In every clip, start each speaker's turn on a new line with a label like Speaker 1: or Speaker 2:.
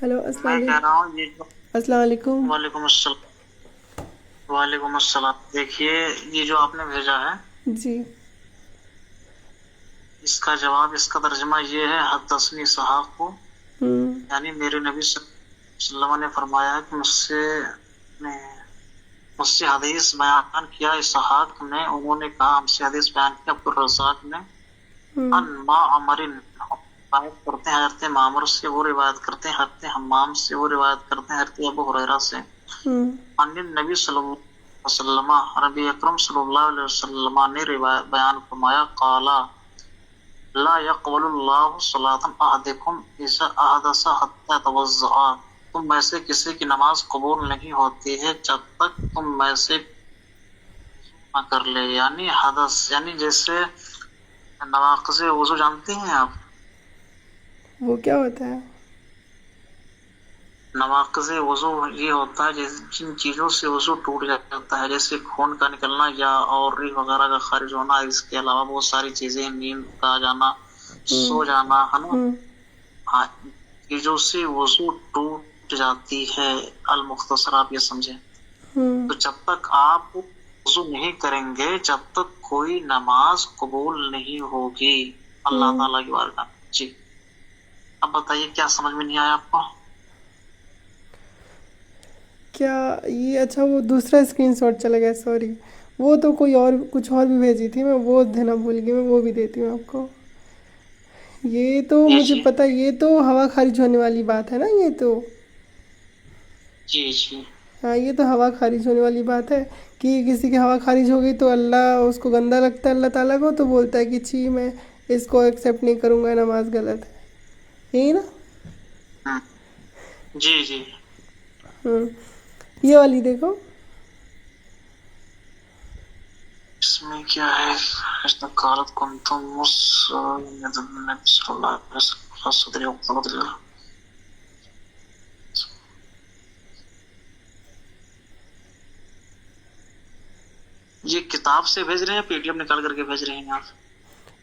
Speaker 1: Hello السلام
Speaker 2: میں کہہ
Speaker 1: علیکم.
Speaker 2: رہا ہوں یہ جو
Speaker 1: السلام علیکم.
Speaker 2: وعلیکم السلام. وعلیکم السلام. دیکھیے یہ جو آپ نے بھیجا ہے
Speaker 1: جی
Speaker 2: اس کا جواب، اس کا ترجمہ یہ ہے: حدثنی اسحاق کو،
Speaker 1: ہوں
Speaker 2: یعنی میرے نبی صلی اللہ علیہ وسلم نے فرمایا کہ مجھ سے حدیث بیان کیا اسحاق نے، انہوں نے کہا ہم سے حدیث بیان کیا عبدالرزاق نے،
Speaker 1: ہوں
Speaker 2: ان ما عمرن روایت کرتے ہیں حضرت معمر سے، وہ روایت کرتے ہیں حضرت حمام سے، وہ روایت کرتے ہیں حضرت ابو ہریرہ سے،
Speaker 1: ہوں
Speaker 2: ان النبی صلی اللہ علیہ وسلم، نبی اکرم صلی اللہ علیہ وسلم نے روایت بیان فرمایا، قالا لا يقبل اللہ صلاۃ احدکم اذا احدث حتى يتوضأ، تم میں سے کسی کی نماز قبول نہیں ہوتی ہے جب تک تم میں سے نہ کر لے. یعنی حدث یعنی جیسے نواقض وضو جانتے ہیں آپ؟
Speaker 1: وہ کیا ہوتا ہے؟
Speaker 2: نواقض وضو یہ ہوتا ہے جن چیزوں سے وضو ٹوٹ جاتا ہے، جیسے خون کا نکلنا یا اور ریح وغیرہ کا خارج ہونا. اس کے علاوہ بہت ساری چیزیں، نیند کا آ جانا،
Speaker 1: ہوں
Speaker 2: سو جانا، ہے نا،
Speaker 1: ہوں
Speaker 2: ہاں، چیزوں سے وضو ٹوٹ جاتی ہے. المختصر آپ یہ سمجھیں.
Speaker 1: ہوں
Speaker 2: تو جب تک آپ وضو نہیں کریں گے جب تک کوئی نماز قبول نہیں ہوگی اللہ
Speaker 1: ہوں
Speaker 2: تعالیٰ کی بارگاہ میں. جی اب بتائیے کیا سمجھ میں نہیں آیا آپ کو؟
Speaker 1: کیا یہ اچھا وہ دوسرا اسکرین شاٹ چلا گیا، سوری. وہ تو کوئی اور کچھ اور بھی بھیجی تھی، میں وہ دینا بھول گئی، میں وہ بھی دیتی ہوں آپ کو. یہ تو
Speaker 2: جی
Speaker 1: مجھے
Speaker 2: جی
Speaker 1: پتہ، یہ تو ہوا خارج ہونے والی بات ہے نا، یہ تو.
Speaker 2: جی جی
Speaker 1: ہاں یہ تو ہوا خارج ہونے والی بات ہے کہ کسی کی ہوا خارج ہو گئی تو اللہ اس کو گندا لگتا ہے، اللہ تعالیٰ کو، تو بولتا ہے کہ چھی میں اس کو ایکسیپٹ نہیں کروں گا، نماز غلط ہے، یہی نا؟
Speaker 2: جی جی
Speaker 1: یہ والی دیکھو.
Speaker 2: اس میں کیا ہے؟ قالت کنتم النبی صلی اللہ علیہ وسلم صدری وقبض اللہ. یہ کتاب سے بھیج رہے ہیں، پی ڈی ایف نکال کر کے بھیج رہے ہیں آپ؟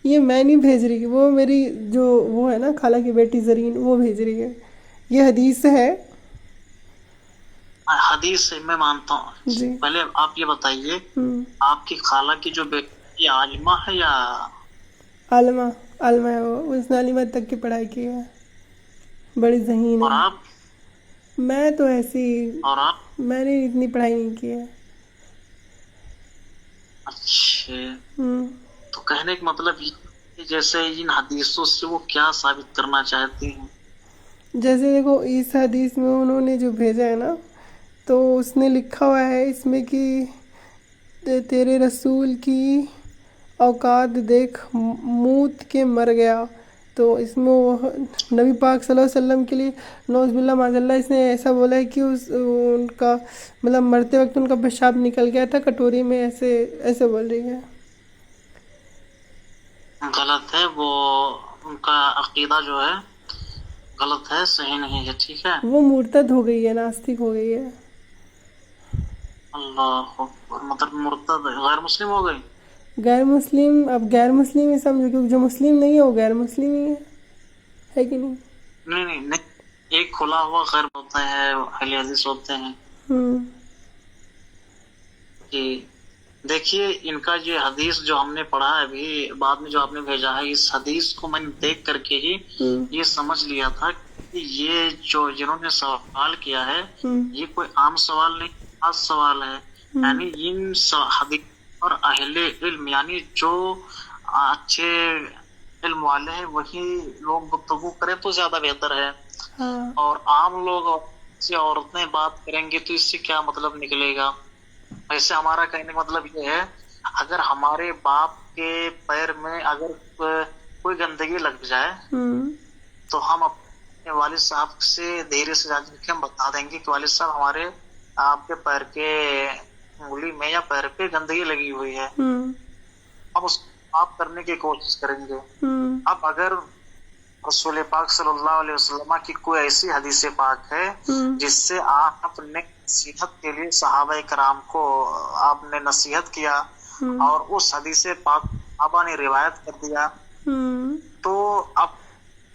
Speaker 1: یہ میں نہیں بھیج رہی، وہ میری جو وہ ہے نا خالہ کی بیٹی زرین، وہ بھیج رہی ہے. یہ حدیث ہے.
Speaker 2: حدیث سے میں مانتا ہوں.
Speaker 1: جی
Speaker 2: پہلے آپ یہ بتائیے،
Speaker 1: ہوں
Speaker 2: آپ کی خالہ کی جو بیٹی عالمہ ہے یا؟
Speaker 1: عالمہ. عالمہ ہے وہ، اس نے عالمہ تک کی پڑھائی کی ہے، بڑی ذہین
Speaker 2: اور
Speaker 1: ہے.
Speaker 2: آپ؟
Speaker 1: میں تو ایسی،
Speaker 2: اور آپ؟
Speaker 1: میں نے اتنی پڑھائی نہیں کی ہے.
Speaker 2: اچھا،
Speaker 1: ہوں
Speaker 2: تو کہنے کا مطلب یہ کہ جیسے ان حدیثوں سے وہ کیا ثابت کرنا چاہتے ہیں؟
Speaker 1: جیسے دیکھو اس حدیث میں انہوں نے جو بھیجا ہے نا، تو اس نے لکھا ہوا ہے اس میں کہ تیرے رسول کی اوقات دیکھ موت کے مر گیا. تو اس میں وہ نبی پاک صلی اللہ علیہ وسلم کے لیے نعوذ باللہ معاذ اللہ اس نے ایسا بولا ہے کہ ان کا مطلب مرتے وقت ان کا پیشاب نکل گیا تھا کٹوری میں، ایسے بول رہی ہے.
Speaker 2: غلط ہے وہ، ان کا عقیدہ جو ہے غلط ہے، صحیح نہیں ہے. ٹھیک ہے،
Speaker 1: وہ مرتد ہو گئی ہے، ناستک ہو گئی ہے.
Speaker 2: اللہ اکبر. مطلب مرتد غیر مسلم ہو گئی؟
Speaker 1: غیر مسلم، اب غیر مسلم ہی سمجھو، کیونکہ جو مسلم نہیں ہے وہ غیر مسلم ہی ہے کہ نہیں؟
Speaker 2: نہیں نہیں نہیں، ایک کھلا ہوا غیر ہوتا ہے، اہل حدیث ہوتے ہیں.
Speaker 1: ہوں
Speaker 2: جی دیکھیے، ان کا یہ حدیث جو ہم نے پڑھا ہے ابھی بعد میں جو آپ نے بھیجا ہے، اس حدیث کو میں نے دیکھ کر کے ہی
Speaker 1: ہوں
Speaker 2: یہ سمجھ لیا تھا کہ یہ جو جنہوں نے سوال کیا ہے
Speaker 1: ہوں
Speaker 2: یہ کوئی عام سوال نہیں، خاص سوال ہے.
Speaker 1: ہوں
Speaker 2: یعنی ان حدیث اور اہل علم، یعنی جو اچھے علم والے ہیں وہی لوگ گفتگو کرے تو زیادہ بہتر ہے.
Speaker 1: ہاں
Speaker 2: اور عام لوگ سے عورتیں بات کریں گے تو اس سے کیا مطلب نکلے گا؟ ایسے ہمارا کہنے کا مطلب یہ ہے، اگر ہمارے باپ کے پیر میں اگر کوئی گندگی لگ جائے
Speaker 1: ہوں
Speaker 2: تو ہم اپنے والد صاحب سے دھیرے سے جا کے ہم بتا دیں گے کہ والد صاحب ہمارے آپ کے پیر کے انگلی میں یا پیر پہ گندگی لگی ہوئی ہے،
Speaker 1: ہوں
Speaker 2: ہم اس کو صاف کرنے کی کوشش کریں گے.
Speaker 1: ہوں
Speaker 2: اب اگر رسول پاک صلی اللہ علیہ وسلم کی کوئی ایسی حدیث پاک ہے
Speaker 1: ہوں
Speaker 2: جس سے آپ نے نصیحت کے لیے صحابہ کرام کو آپ نے نصیحت کیا
Speaker 1: ہوں
Speaker 2: اور اس حدیث پاک صحابہ نے روایت کر دیا،
Speaker 1: ہوں
Speaker 2: تو اب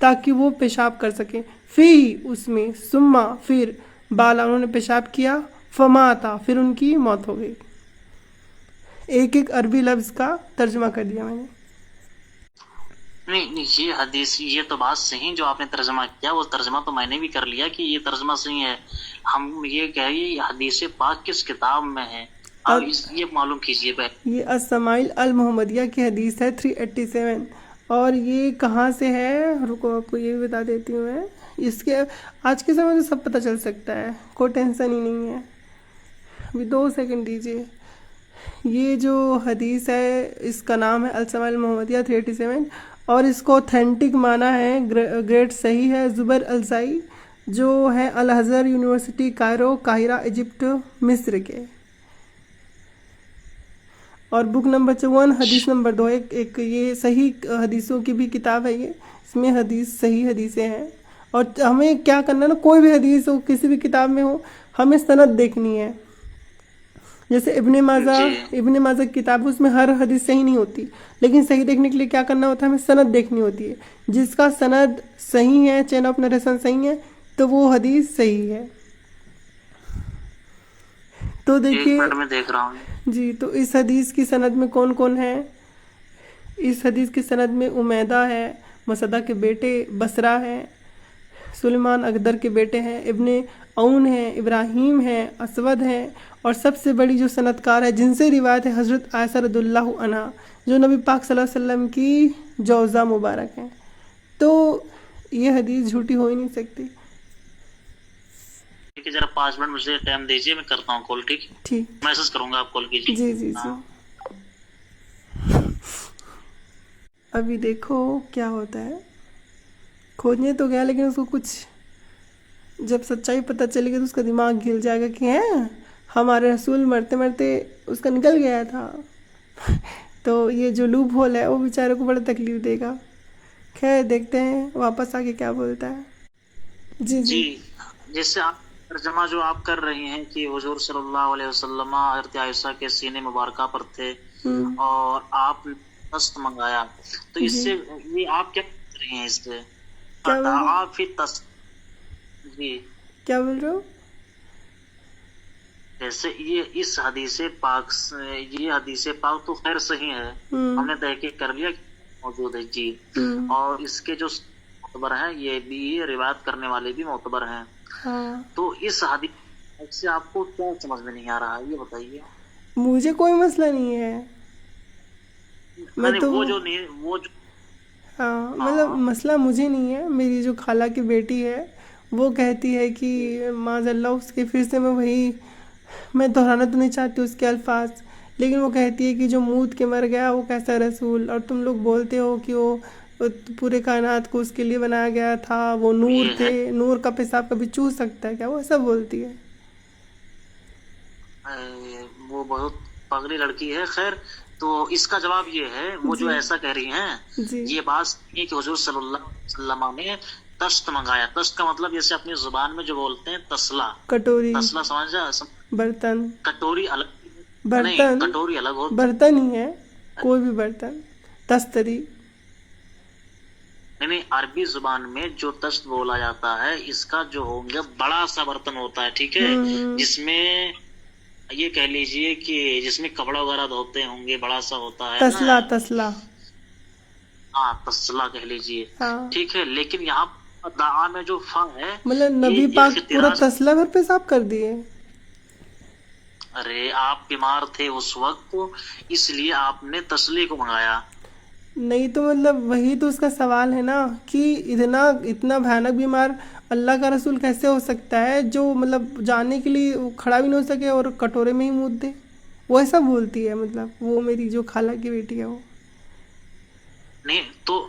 Speaker 1: تاکہ وہ پیشاب کر سکیں، فی اس میں، سما پھر، بالا انہوں نے پیشاب کیا، فماتا پھر ان کی موت ہو گئی۔ ایک ایک عربی لفظ کا ترجمہ کر دیا میں نے۔
Speaker 2: نہیں یہ حدیث، یہ تو بات صحیح جو آپ نے ترجمہ کیا، وہ ترجمہ تو میں نے بھی کر لیا کہ یہ ترجمہ صحیح ہے۔ ہم یہ کہیے یہ حدیث پاک کس کتاب میں ہے، آپ یہ معلوم کیجیے پہلے۔
Speaker 1: یہ السمائل المحمدیہ کی حدیث ہے 387، اور یہ کہاں سے ہے، رکو آپ کو یہ بھی بتا دیتی ہوں میں۔ اس کے آج کے سمے میں سب پتہ چل سکتا ہے، کوئی ٹینشن ہی نہیں ہے، ابھی 2 سیکنڈ دیجیے۔ یہ جو حدیث ہے اس کا نام ہے السمائل المحمدیہ 387، اور اس کو اوتھینٹک مانا ہے، گریٹ صحیح ہے زبر الزائی، جو ہے الازہر یونیورسٹی کائرو، قاہرہ ایجپٹ مصر کے، اور بک نمبر 54 حدیث نمبر 2۔ ایک یہ صحیح حدیثوں کی بھی کتاب ہے یہ، اس میں حدیث صحیح حدیثیں ہیں۔ اور ہمیں کیا کرنا ہے نا، کوئی بھی حدیث ہو کسی بھی کتاب میں ہو، ہمیں سند دیکھنی ہے۔ جیسے ابن ماجہ کی کتاب ہے، اس میں ہر حدیث صحیح نہیں ہوتی، لیکن صحیح دیکھنے کے لیے کیا کرنا ہوتا ہے، ہمیں سند دیکھنی ہوتی ہے۔ جس کا سند صحیح ہے، چین آف نریشن صحیح ہے، تو وہ حدیث صحیح ہے۔ تو دیکھیے
Speaker 2: میں دیکھ رہا ہوں
Speaker 1: جی، تو اس حدیث کی سند میں کون کون ہے؟ اس حدیث کی سند میں عمیدہ ہے، مسدہ کے بیٹے، بصرہ ہے، سلیمان اقدر کے بیٹے ہیں، ابن عون ہیں، ابراہیم ہیں، اسود ہیں، اور سب سے بڑی جو سند کار ہے جن سے روایت ہے حضرت عائشہ رضی اللہ عنہا، جو نبی پاک صلی اللہ علیہ وسلم کی جوزہ مبارک ہیں۔ تو یہ حدیث جھوٹی ہو ہی نہیں سکتی۔
Speaker 2: ٹھیک ہے، ذرا 5 منٹ مجھے ٹائم دیجیے، میں کرتا ہوں کال۔ ٹھیک، میسج کروں گا، آپ کال کیجیے۔
Speaker 1: جی جی جی۔ ابھی دیکھو کیا ہوتا ہے، کھوجنے تو گیا لیکن اس کو کچھ جب سچائی پتہ چلے گی تو اس کا دماغ گھل جائے گا کہ ہیں ہمارے رسول مرتے مرتے اس کا نکل گیا تھا۔ تو یہ جو لوپ ہول ہے وہ بیچارے کو بڑا تکلیف دے گا۔ خیر دیکھتے ہیں واپس آ کے کیا بولتا ہے۔ جی جی،
Speaker 2: جیسے آپ ترجمہ جو آپ کر رہی ہیں کہ حضور صلی اللہ علیہ وسلم حضرت عائشہ کے سینے مبارکہ پر تھے اور آپ نے دست منگایا، تو اس سے یہ آپ کیا کر رہی ہیں؟ اس سے آپ جی
Speaker 1: کیا بول رہے ہو؟
Speaker 2: جیسے یہ اس حدیث پاک سے، یہ حدیث پاک تو خیر صحیح ہے، ہم نے تحقیق کر لیا موجود ہے جی، اور اس کے جو معتبر ہیں یہ بھی روایت کرنے والے بھی معتبر ہیں۔ تو اس حدیث سے آپ کو کیا سمجھ میں نہیں آ رہا ہے، یہ بتائیے۔
Speaker 1: مجھے کوئی مسئلہ نہیں ہے، میں تو مطلب مسئلہ مجھے نہیں ہے، میری جو خالہ کی بیٹی ہے وہ کہتی ہے کہ معاذ اللہ اس کے، پھر سے میں دہرانا تو نہیں چاہتی اس کے الفاظ، لیکن وہ کہتی ہے کہ جو موت کے مر گیا وہ کیسا رسول، اور تم لوگ بولتے ہو کہ وہ پورے کائنات کو اس کے لیے بنایا گیا تھا، وہ نور تھے، نور کا پیشاب کبھی چو سکتا ہے کیا؟ وہ ایسا بولتی ہے۔
Speaker 2: وہ بہت پگلی لڑکی ہے۔ خیر تو اس کا جواب یہ ہے، وہ جو ایسا کہہ رہی ہیں یہ بات یہ کہ حضور صلی اللہ علیہ وسلم نے تشت منگایا۔ تشت کا مطلب جیسے اپنی زبان میں جو بولتے ہیں تسلا،
Speaker 1: کٹوری،
Speaker 2: تسلا سمجھا؟
Speaker 1: برتن،
Speaker 2: کٹوری الگ،
Speaker 1: برتن،
Speaker 2: کٹوری الگ ہوتا،
Speaker 1: برتن ہی ہے کوئی بھی برتن، تستری۔
Speaker 2: نہیں عربی زبان میں جو تشت بولا جاتا ہے اس کا جو ہوں گے بڑا سا برتن ہوتا ہے، ٹھیک ہے، جس میں یہ کہہ لیجئے کہ جس میں کپڑا وغیرہ دھوتے ہوں گے، بڑا سا ہوتا ہے،
Speaker 1: تسلا، تسلا،
Speaker 2: ہاں تسلا کہہ لیجئے، ٹھیک ہے۔ لیکن یہاں دعا میں جو فا ہے،
Speaker 1: مطلب نبی پاک پورا تسلا بھر پیشاب کر دیے۔
Speaker 2: ارے آپ بیمار تھے اس وقت، اس لیے آپ نے تسلے کو منگایا۔
Speaker 1: نہیں تو مطلب وہی تو اس کا سوال ہے نا کہ اتنا بھیانک بیمار اللہ کا رسول کیسے ہو سکتا ہے جو مطلب جانے کے لیے کھڑا بھی نہیں ہو سکے اور کٹورے میں ہی موت دے؟ وہ ایسا بولتی ہے، مطلب وہ میری جو خالہ کی بیٹی ہے وہ۔ نہیں
Speaker 2: تو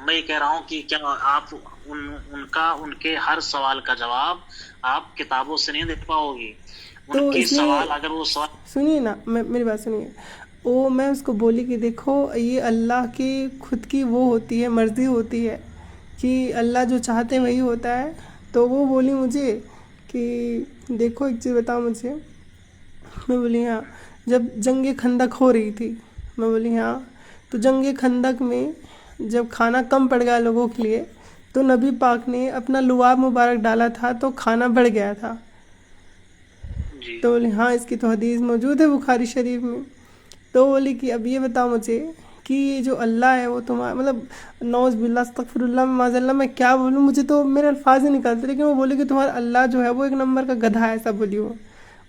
Speaker 2: میں یہ کہہ رہا ہوں کہ کیا آپ ان کے ہر سوال کا جواب آپ کتابوں سے نہیں دے پاؤ گی؟ ان کے سوال اگر وہ سوال
Speaker 1: سنیے نا، میری بات سنیے، میں اس کو بولی کہ دیکھو یہ اللہ کی خود کی وہ ہوتی ہے، مرضی ہوتی ہے کہ اللہ جو چاہتے ہیں وہی ہوتا ہے۔ تو وہ بولی مجھے کہ دیکھو ایک چیز بتاؤ مجھے۔ میں بولی ہاں، جب جنگ خندق ہو رہی تھی، میں بولی ہاں، تو جنگ خندق میں جب کھانا کم پڑ گیا لوگوں کے لیے تو نبی پاک نے اپنا لعاب مبارک ڈالا تھا تو کھانا بڑھ گیا تھا.
Speaker 2: جی
Speaker 1: تو بولے ہاں اس کی تو حدیث موجود ہے بخاری شریف میں. تو بولی کہ اب یہ بتاؤ مجھے کہ یہ جو اللہ ہے وہ تمہارا مطلب نعوذ باللہ استغفر اللہ معاذ اللہ میں کیا بولوں, مجھے تو میرے الفاظ نہیں نکلتے, لیکن وہ بولی کہ تمہارا اللہ جو ہے وہ ایک نمبر کا گدھا ہے. ایسا بولی وہ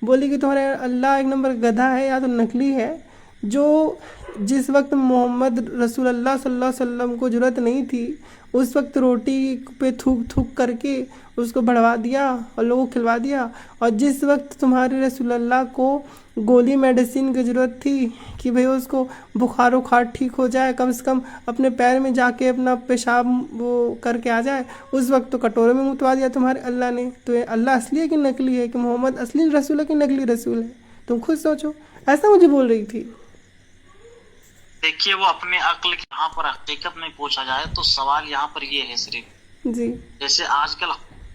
Speaker 1: بولی کہ تمہارا اللہ ایک نمبر کا گدھا ہے یا تو نکلی ہے, جو جس وقت محمد رسول اللہ صلی اللہ علیہ وسلم کو ضرورت نہیں تھی اس وقت روٹی پہ تھوک تھوک کر کے اس کو بڑھوا دیا اور لوگوں کو کھلوا دیا, اور جس وقت تمہارے رسول اللہ کو گولی میڈیسن کی ضرورت تھی کہ بھئی اس کو بخار وخار ٹھیک ہو جائے, کم سے کم اپنے پیر میں جا کے اپنا پیشاب وہ کر کے آ جائے, اس وقت تو کٹورے میں متوا دیا تمہارے اللہ نے. تو یہ اللہ اصلی ہے کہ نکلی ہے, کہ محمد اصلی رسول ہے کہ نکلی رسول ہے, تم خود سوچو. ایسا مجھے بول رہی تھی.
Speaker 2: دیکھیے وہ اپنے عقل کی یہاں پر حقیقت میں پوچھا جائے تو سوال یہاں پر یہ ہے صرف
Speaker 1: جی
Speaker 2: جیسے آج کل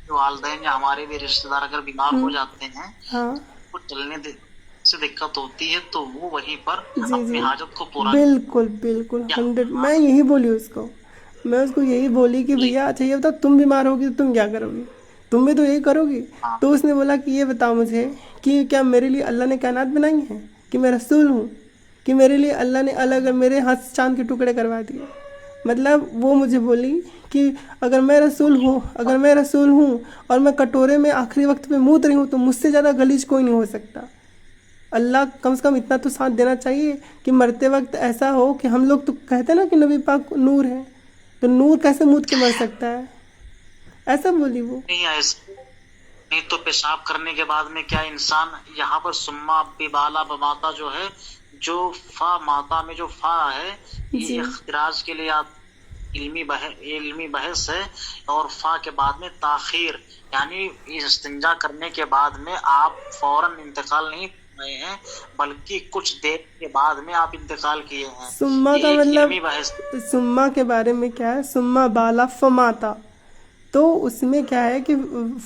Speaker 2: والدین یا ہمارے بھی رشتے دار اگر بیمار ہو جاتے ہیں
Speaker 1: ہاں
Speaker 2: وہ چلنے سے دقت ہوتی ہے تو وہ وہیں پر
Speaker 1: جی
Speaker 2: اپنی حاجت کو پورا
Speaker 1: بالکل بالکل 100. میں یہی بولی اس کو, میں اس کو یہی بولی کہ بھیا اچھا یہ بتاؤ تم بیمار ہوگی تو تم کیا کرو گی, تم بھی تو یہی کرو گی. تو اس نے بولا کہ یہ بتاؤ مجھے کہ کیا میرے لیے اللہ نے کائنات بنائی ہیں, کہ میں رسول ہوں, کہ میرے لیے اللہ نے الگ میرے ہاتھ سے چاند کے ٹکڑے کروا دیے. مطلب وہ مجھے بولی کہ اگر میں رسول ہوں اور میں کٹورے میں آخری وقت پہ موت رہی ہوں تو مجھ سے زیادہ غلیظ کوئی نہیں ہو سکتا. اللہ کم سے کم اتنا تو ساتھ دینا چاہیے کہ مرتے وقت ایسا ہو کہ ہم لوگ تو کہتے ہیں نا کہ نبی پاک نور ہے, تو نور کیسے موت کے مر سکتا ہے. ایسا بولی وہ.
Speaker 2: نہیں تو پیشاب کرنے کے بعد میں کیا انسان یہاں پر سما بالا بماتا جو ہے, جو فا ماتا میں جو فا ہے یہ اخراج کے لیے علمی بحث ہے, اور فا کے بعد میں تاخیر یعنی استنجا کرنے کے بعد میں آپ فوراً انتقال نہیں ہوئے ہیں بلکہ کچھ دیر کے بعد میں آپ انتقال کیے ہیں.
Speaker 1: سما کا مطلب سما کے بارے میں کیا ہے, سما بالا فماتا, تو اس میں کیا ہے کہ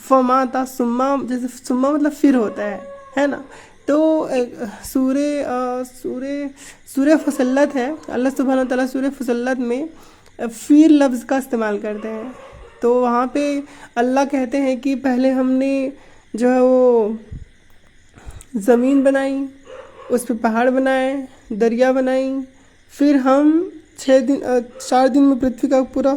Speaker 1: فماتا سما جیسے سما مطلب پھر ہوتا ہے نا. تو سورہ فصلت ہے, اللہ سبحانہ وتعالیٰ سورہ فصلت میں فیر لفظ کا استعمال کرتے ہیں. تو وہاں پہ اللہ کہتے ہیں کہ پہلے ہم نے جو ہے وہ زمین بنائی, اس پہ پہاڑ بنائے, دریا بنائی, پھر ہم 4 دن میں پرتھوی کا پورا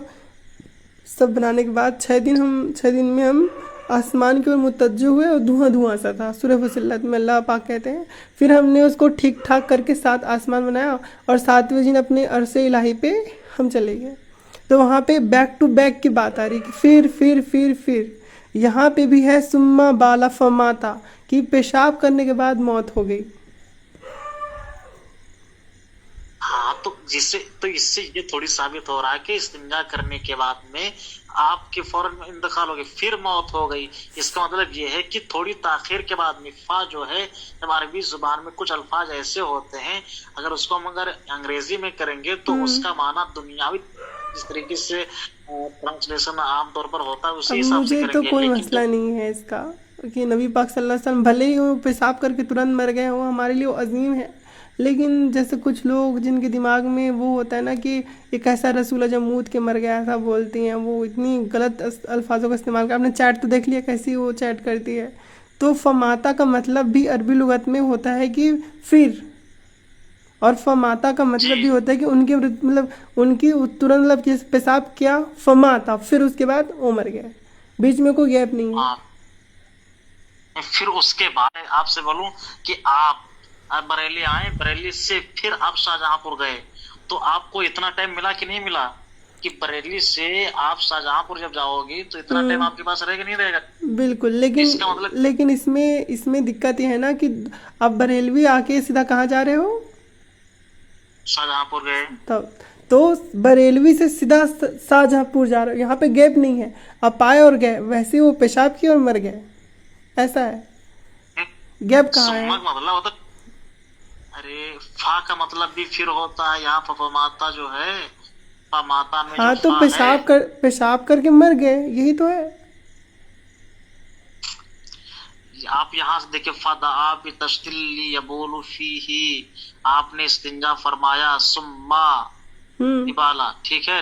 Speaker 1: سب بنانے کے بعد 6 دن میں ہم آسمان کی اور متوجہ ہوئے اور دھواں سا تھا. سورہ فصلت میں اللہ پاک کہتے ہیں پھر ہم نے اس کو ٹھیک ٹھاک کر کے 7 آسمان بنایا اور 7ویں دن اپنے عرص الہی پہ ہم چلے گئے. تو وہاں پہ بیک ٹو بیک کی بات آ رہی کہ پھر یہاں پہ بھی ہے سما بالا فماتا کہ پیشاب کرنے کے بعد موت ہو گئی.
Speaker 2: ہاں تو اس سے یہ تھوڑی ثابت ہو رہا ہے کہ استنجا کرنے کے بعد میں آپ کے فوراً انتقال ہو گئی پھر موت ہو گئی. اس کا مطلب یہ ہے کہ تھوڑی تاخیر کے بعد میں فا جو ہے ہماری بھی زبان میں کچھ الفاظ ایسے ہوتے ہیں اگر اس کو ہم اگر انگریزی میں کریں گے تو اس کا معنی دنیاوی جس طریقے سے ٹرانسلیشن عام طور پر ہوتا ہے اسی حساب سے کریں گے.
Speaker 1: مجھے تو کوئی مسئلہ نہیں ہے اس کا کہ نبی پاک صلی اللہ علیہ وسلم بھلے ہی وہ پیشاب کر کے ترنت مر گئے وہ ہمارے لیے وہ عظیم ہے, لیکن جیسے کچھ لوگ جن کے دماغ میں وہ ہوتا ہے نا کہ ایک ایسا رسول ہے جو موت کے مر گیا ایسا بولتی ہیں, وہ اتنی غلط الفاظوں کا استعمال کر. آپ نے چیٹ تو دیکھ لیا کیسی وہ چیٹ کرتی ہے. تو فماتا کا مطلب بھی عربی لغت میں ہوتا ہے کہ پھر, اور فماتا کا مطلب بھی ہوتا ہے کہ ان کی ترنت مطلب پیشاب کیا فماتا پھر اس کے بعد وہ مر گئے, بیچ میں کوئی گیپ نہیں ہے.
Speaker 2: پھر اس کے بعد آپ سے بولوں کہ آپ بریلی آئے, بریلی سے پھر آپ شاہجہاں پور گئے تو آپ کو اتنا ٹائم ملا کہ نہیں ملا کہ بریلی سے آپ شاہجہاں پور جب جاؤ گی تو اتنا ٹائم آپ کے پاس رہے گا نہیں رہے گا.
Speaker 1: بالکل, لیکن اس میں دقت یہ ہے نا کہ آپ بریلوی آ کے سیدھا کہاں جا رہے ہو,
Speaker 2: شاہجہاں پور گئے.
Speaker 1: تو بریلوی سے سیدھا شاہجہاں پور جا رہے ہو, یہاں پہ گیپ نہیں ہے. آپ آئے اور گئے, ویسے وہ پیشاب کیے اور مر گئے, ایسا ہے. گیپ کہاں ہے؟
Speaker 2: مطلب ہوتا ارے فا کا مطلب بھی پھر ہوتا ہے یہاں فماتا جو ہے فماتا میں
Speaker 1: ہاں تو پیشاب کر کے مر گئے, یہی تو ہے.
Speaker 2: آپ یہاں سے دیکھیں فدعا بتشدیل یبول فیہ, آپ نے استنجا فرمایا سما نبالا, ٹھیک ہے.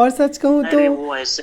Speaker 1: اور سچ کہوں تو
Speaker 2: ارے وہ ایسے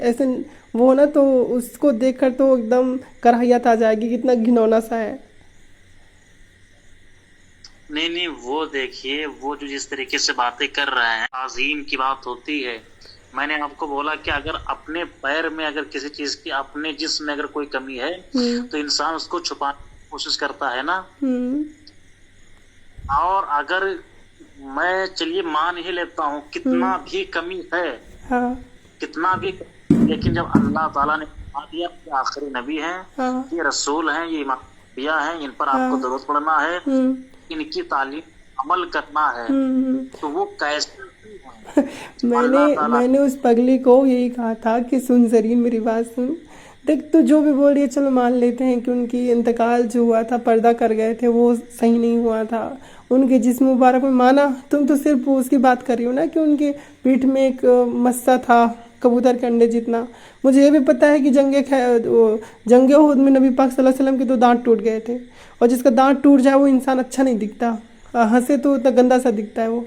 Speaker 1: ایسے وہ نا تو اس کو دیکھ کر تو ایک دم کراہیت آ جائے گی، کتنا گھنونا سا ہے.
Speaker 2: نہیں وہ دیکھیے، وہ جو جس طریقے سے باتیں کر رہے ہیں، عظیم کی بات ہوتی ہے. میں نے آپ کو بولا کہ اگر اپنے پیر میں اگر کسی چیز کی، اپنے جسم میں اگر کوئی کمی ہے تو انسان اس کو چھپانے کی کوشش کرتا ہے نا. اور اگر میں چلیے مان ہی لیتا ہوں کتنا بھی کمی ہے، کتنا بھی، لیکن جب اللہ تعالیٰ نے بتا دیا کہ آخری نبی ہیں، یہ رسول ہیں، یہ امام انبیاء ہیں، ان پر آپ کو درود پڑھنا ہے، ان کی تعلیم عمل کرنا ہے، تو وہ کیسے
Speaker 1: میں نے اس پگلی کو یہی کہا تھا کہ سن زرین میری بات سن، دیکھ تو جو بھی بول رہی ہے چلو مان لیتے ہیں کہ ان کی انتقال جو ہوا تھا، پردہ کر گئے تھے، وہ صحیح نہیں ہوا تھا. ان کے جسم مبارک میں مانا، تم تو صرف اس کی بات کر رہی ہو نا کہ ان کے پیٹھ میں ایک مسا تھا کبوتر کے انڈے جتنا. مجھے یہ بھی پتہ ہے کہ جنگ احد میں نبی پاک صلی اللہ علیہ وسلم کے 2 دانت ٹوٹ گئے تھے، اور جس کا دانت ٹوٹ جائے وہ انسان اچھا نہیں دکھتا، ہنسے تو اتنا گندا سا دکھتا ہے وہ.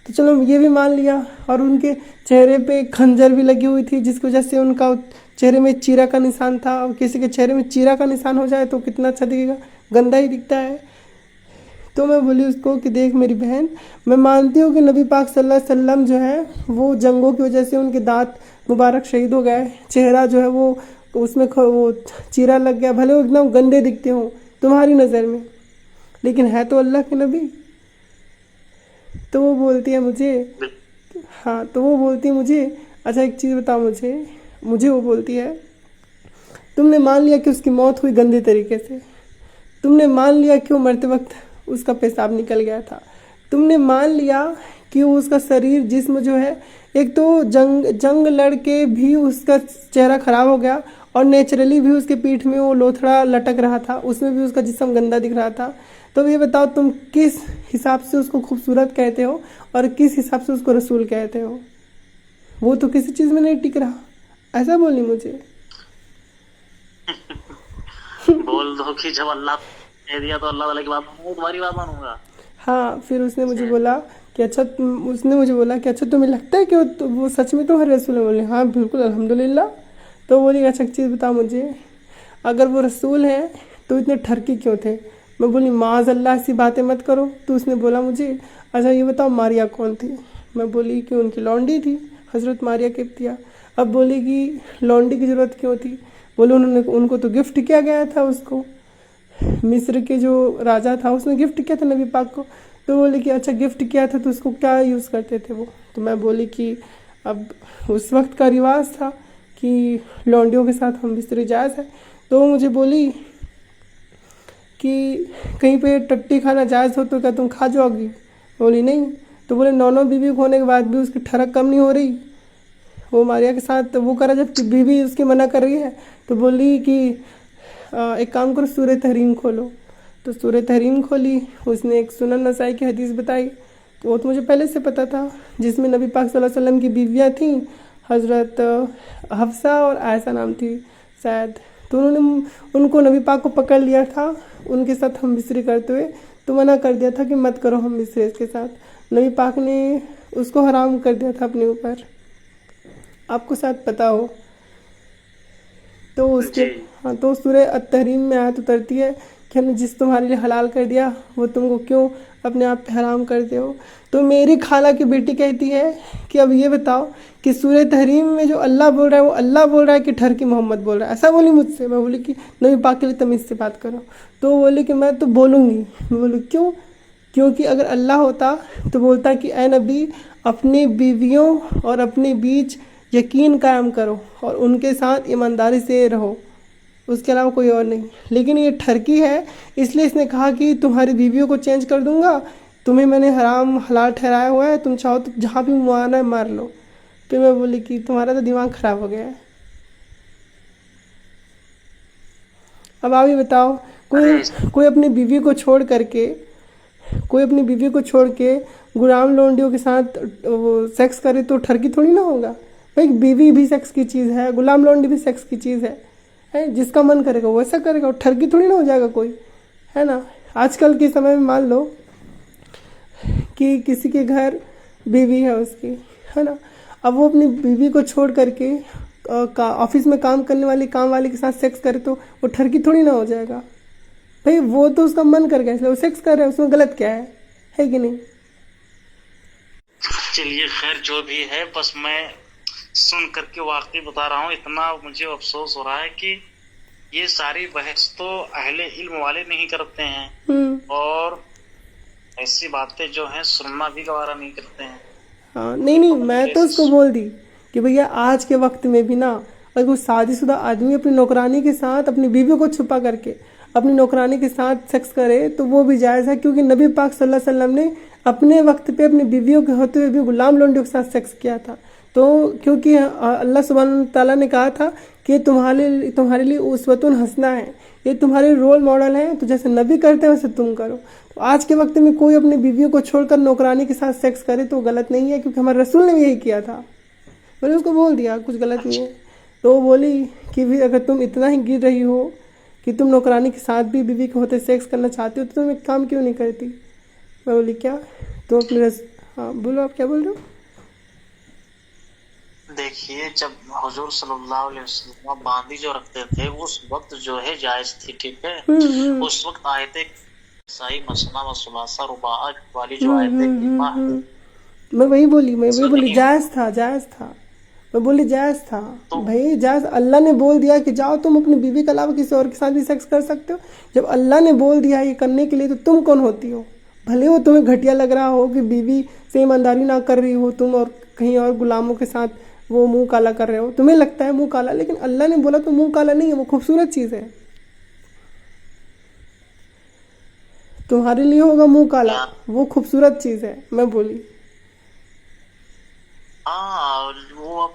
Speaker 1: تو چلو یہ بھی مان لیا. اور ان کے چہرے پہ خنجر بھی لگی ہوئی تھی، جس کی وجہ سے ان کا چہرے میں چیرا کا نشان تھا، اور کسی کے چہرے میں چیرا کا نشان ہو جائے تو کتنا اچھا دکھے گا، گندا ہی دکھتا ہے. تو میں بولی اس کو کہ دیکھ میری بہن، میں مانتی ہوں کہ نبی پاک صلی اللہ علیہ وسلم جو ہے وہ جنگوں کی وجہ سے ان کے دانت مبارک شہید ہو گئے، چہرہ جو ہے وہ اس میں وہ چیرا لگ گیا، بھلے وہ ایک دم گندے دکھتے ہوں تمہاری نظر میں، لیکن ہے تو اللہ کے نبی. تو وہ بولتی ہے مجھے اچھا ایک چیز بتاؤ مجھے وہ بولتی ہے تم نے مان لیا کہ اس کی موت ہوئی گندے طریقے سے، تم نے مان لیا کہ وہ مرتے وقت اس کا پیشاب نکل گیا تھا، تم نے مان لیا کہ اس کا شریر جسم جو ہے، ایک تو جنگ لڑ کے بھی اس کا چہرہ خراب ہو گیا، اور نیچرلی بھی اس کے پیٹھ میں وہ لوتھڑا لٹک رہا تھا، اس میں بھی اس کا جسم گندا دکھ رہا تھا. تو یہ بتاؤ تم کس حساب سے اس کو خوبصورت کہتے ہو اور کس حساب سے اس کو رسول کہتے ہو؟ وہ تو کسی چیز میں نہیں ٹک رہا. ایسا بولی مجھے.
Speaker 2: بول دو کہ جب اللہ کہہ دیا تو اللہ تعالیٰ کی بات مانوں گا، تمہاری بات مانوں گا.
Speaker 1: ہاں پھر اس نے مجھے بولا کہ اچھا تمہیں لگتا ہے کہ وہ سچ میں تمہارے رسول ہیں؟ بولے ہاں بالکل الحمدللہ. تو بولی اچھا ایک چیز بتاؤ مجھے، اگر وہ رسول ہیں تو اتنے ٹھرکی کیوں تھے؟ میں بولی معاذ اللہ ایسی باتیں مت کرو. تو اس نے بولا مجھے اچھا یہ بتاؤ ماریا کون تھی؟ میں بولی کہ ان کی لونڈی تھی، حضرت ماریا قبطیہ. اب بولی کہ لونڈی کی ضرورت کیوں تھی؟ بولے ان کو تو گفٹ کیا گیا تھا، اس کو مصر کے جو راجا تھا اس نے گفٹ کیا تھا نبی پاک کو. تو بولی کہ اچھا گفٹ کیا تھا تو اس کو کیا یوز کرتے تھے وہ؟ تو میں بولی کہ اب اس وقت کا رواج تھا کہ لونڈیوں کے ساتھ ہم بستری جائز ہے. تو وہ مجھے بولی کہ کہیں پہ ٹٹی کھانا جائز ہو تو کیا تم کھا جاؤ گی؟ بولی نہیں. تو بولے 9 بیوی ہونے کے بعد بھی اس کی ٹھڑک کم نہیں ہو رہی، وہ ماریا کے ساتھ وہ کرا جب کہ بیوی اس کی منع کر رہی ہے. تو بولی کہ ایک کام کرو سورہ تحریم کھولو. تو سورہ تحریم کھولی، اس نے ایک سنن نسائی کی حدیث بتائی، تو وہ تو مجھے پہلے سے پتہ تھا، جس میں نبی پاک صلی اللہ علیہ وسلم کی بیویاں تھیں، حضرت حفصہ اور عائشہ نام تھی شاید. تو انہوں نے ان کو نبی پاک کو پکڑ لیا تھا، ان کے ساتھ ہم بستری کرتے ہوئے، تو منع کر دیا تھا کہ مت کرو ہم بستری اس کے ساتھ. نبی پاک نے اس کو حرام کر دیا تھا اپنے اوپر، آپ کو شاید پتہ ہو. تو اس کے تو سورہ التحریم میں آیت اترتی ہے کہ ہم نے جس تمہارے لیے حلال کر دیا وہ تم کو کیوں اپنے آپ پہ حرام کرتے ہو. تو میری خالہ کی بیٹی کہتی ہے کہ اب یہ بتاؤ کہ سورہ تحریم میں جو اللہ بول رہا ہے وہ اللہ بول رہا ہے کہ ٹھرکی محمد بول رہا ہے؟ ایسا بولی مجھ سے. میں بولی کہ نبی پاک کے لیے تمیز سے بات کرو. تو بولی کہ میں تو بولوں گی. میں بولی کیوں؟ کیونکہ اگر اللہ ہوتا تو بولتا کہ اے نبی اپنی بیویوں اور اپنے بیچ یقین قائم کرو اور ان کے ساتھ ایمانداری سے رہو، اس کے علاوہ کوئی اور نہیں. لیکن یہ ٹھرکی ہے، اس لیے اس نے کہا کہ تمہاری بیویوں کو چینج کر دوں گا، تمہیں میں نے حرام حلال ٹھہرایا ہوا ہے، تم چاہو تو جہاں بھی مارنا ہے مار لو. تو میں بولی کہ تمہارا تو دماغ خراب ہو گیا ہے. اب آپ ہی بتاؤ، کوئی اپنی بیوی کو چھوڑ کے غلام لونڈیوں کے ساتھ سیکس کرے تو ٹھرکی تھوڑی نہ ہوگا. بھائی بیوی بھی سیکس کی چیز ہے، غلام لونڈی بھی سیکس کی چیز ہے، جس کا من کرے گا وہ ایسا کرے گا، اور ٹھرکی تھوڑی نہ ہو جائے گا کوئی، ہے نا. آج کل کے سمے میں مان لو کہ کسی کے گھر بیوی ہے اس کی، ہے نا. اب وہ اپنی بیوی کو چھوڑ کر کے آفس میں کام کرنے والی کام والی کے ساتھ سیکس کرے تو وہ ٹھرکی تھوڑی نہ ہو جائے گا بھائی. وہ تو اس کا من کر گیا اس لیے وہ سیکس کر رہا ہے، اس میں غلط کیا ہے کہ نہیں؟
Speaker 2: چلیے خیر جو بھی ہے، بس میں سن کر کے واقعی بتا رہا ہوں، اتنا مجھے افسوس ہو رہا ہے کہ یہ ساری بحث تو اہل علم والے نہیں کرتے ہیں، اور ایسی باتیں جو ہیں سننا بھی گوارا نہیں کرتے ہیں.
Speaker 1: ہاں نہیں میں تو اس کو بول دی کہ بھیا آج کے وقت میں بھی نا اگر کوئی شادی شدہ آدمی اپنی نوکرانی کے ساتھ اپنی بیوی کو چھپا کر کے اپنی نوکرانی کے ساتھ سیکس کرے تو وہ بھی جائز ہے، کیونکہ نبی پاک صلی اللہ علیہ وسلم نے اپنے وقت پہ اپنی بیویوں کے ہوتے ہوئے بھی غلام لونڈیوں کے ساتھ سیکس کیا تھا. تو کیونکہ اللہ سبحانہ تعالیٰ نے کہا تھا کہ تمہارے لیے اسوۃ حسنہ ہے، یہ تمہارے رول ماڈل ہیں، تو جیسے نبی کرتے ہیں ویسے تم کرو. تو آج کے وقت میں کوئی اپنی بیویوں کو چھوڑ کر نوکرانی کے ساتھ سیکس کرے تو غلط نہیں ہے، کیونکہ ہمارے رسول نے بھی یہی کیا تھا. میں نے اس کو بول دیا کچھ غلط نہیں ہے. تو وہ بولی کہ بھی اگر تم اتنا ہی گر رہی ہو کہ تم نوکرانی کے ساتھ بھی بیوی کے ہوتے سیکس کرنا چاہتی ہو تو تم ایک کام کیوں نہیں کرتی؟ میں بولی کیا؟ تم اپنے ہاں بولو، آپ کیا بول رہے ہو؟
Speaker 2: دیکھیے جب حضور صلی اللہ علیہ وسلم باندھی جو رکھتے تھے اس وقت جو ہے جائز تھی، ٹھیک ہے. اس وقت آیتیں صحیح مسنا و ثلاثہ رباع والی جو آیتیں
Speaker 1: میں وہی بولی جائز تھا میں بولی جائز تھا بھائی، جائز. اللہ نے بول دیا کہ جاؤ تم اپنی بیوی کے علاوہ کسی اور کے ساتھ بھی سیکس کر سکتے ہو. جب اللہ نے بول دیا یہ کرنے کے لیے تو تم کون ہوتی ہو؟ بھلے وہ تمہیں گھٹیا لگ رہا ہو کہ بیوی سے ایمانداری نہ کر رہی ہو تم اور کہیں اور غلاموں کے ساتھ وہ منہ کالا کر رہے ہو، تمہیں لگتا ہے منہ کالا، لیکن اللہ نے بولا تو منہ کالا نہیں ہے، وہ خوبصورت چیز ہے. تمہارے لیے ہوگا منہ کالا، وہ خوبصورت چیز ہے. میں بولی
Speaker 2: ہاں وہ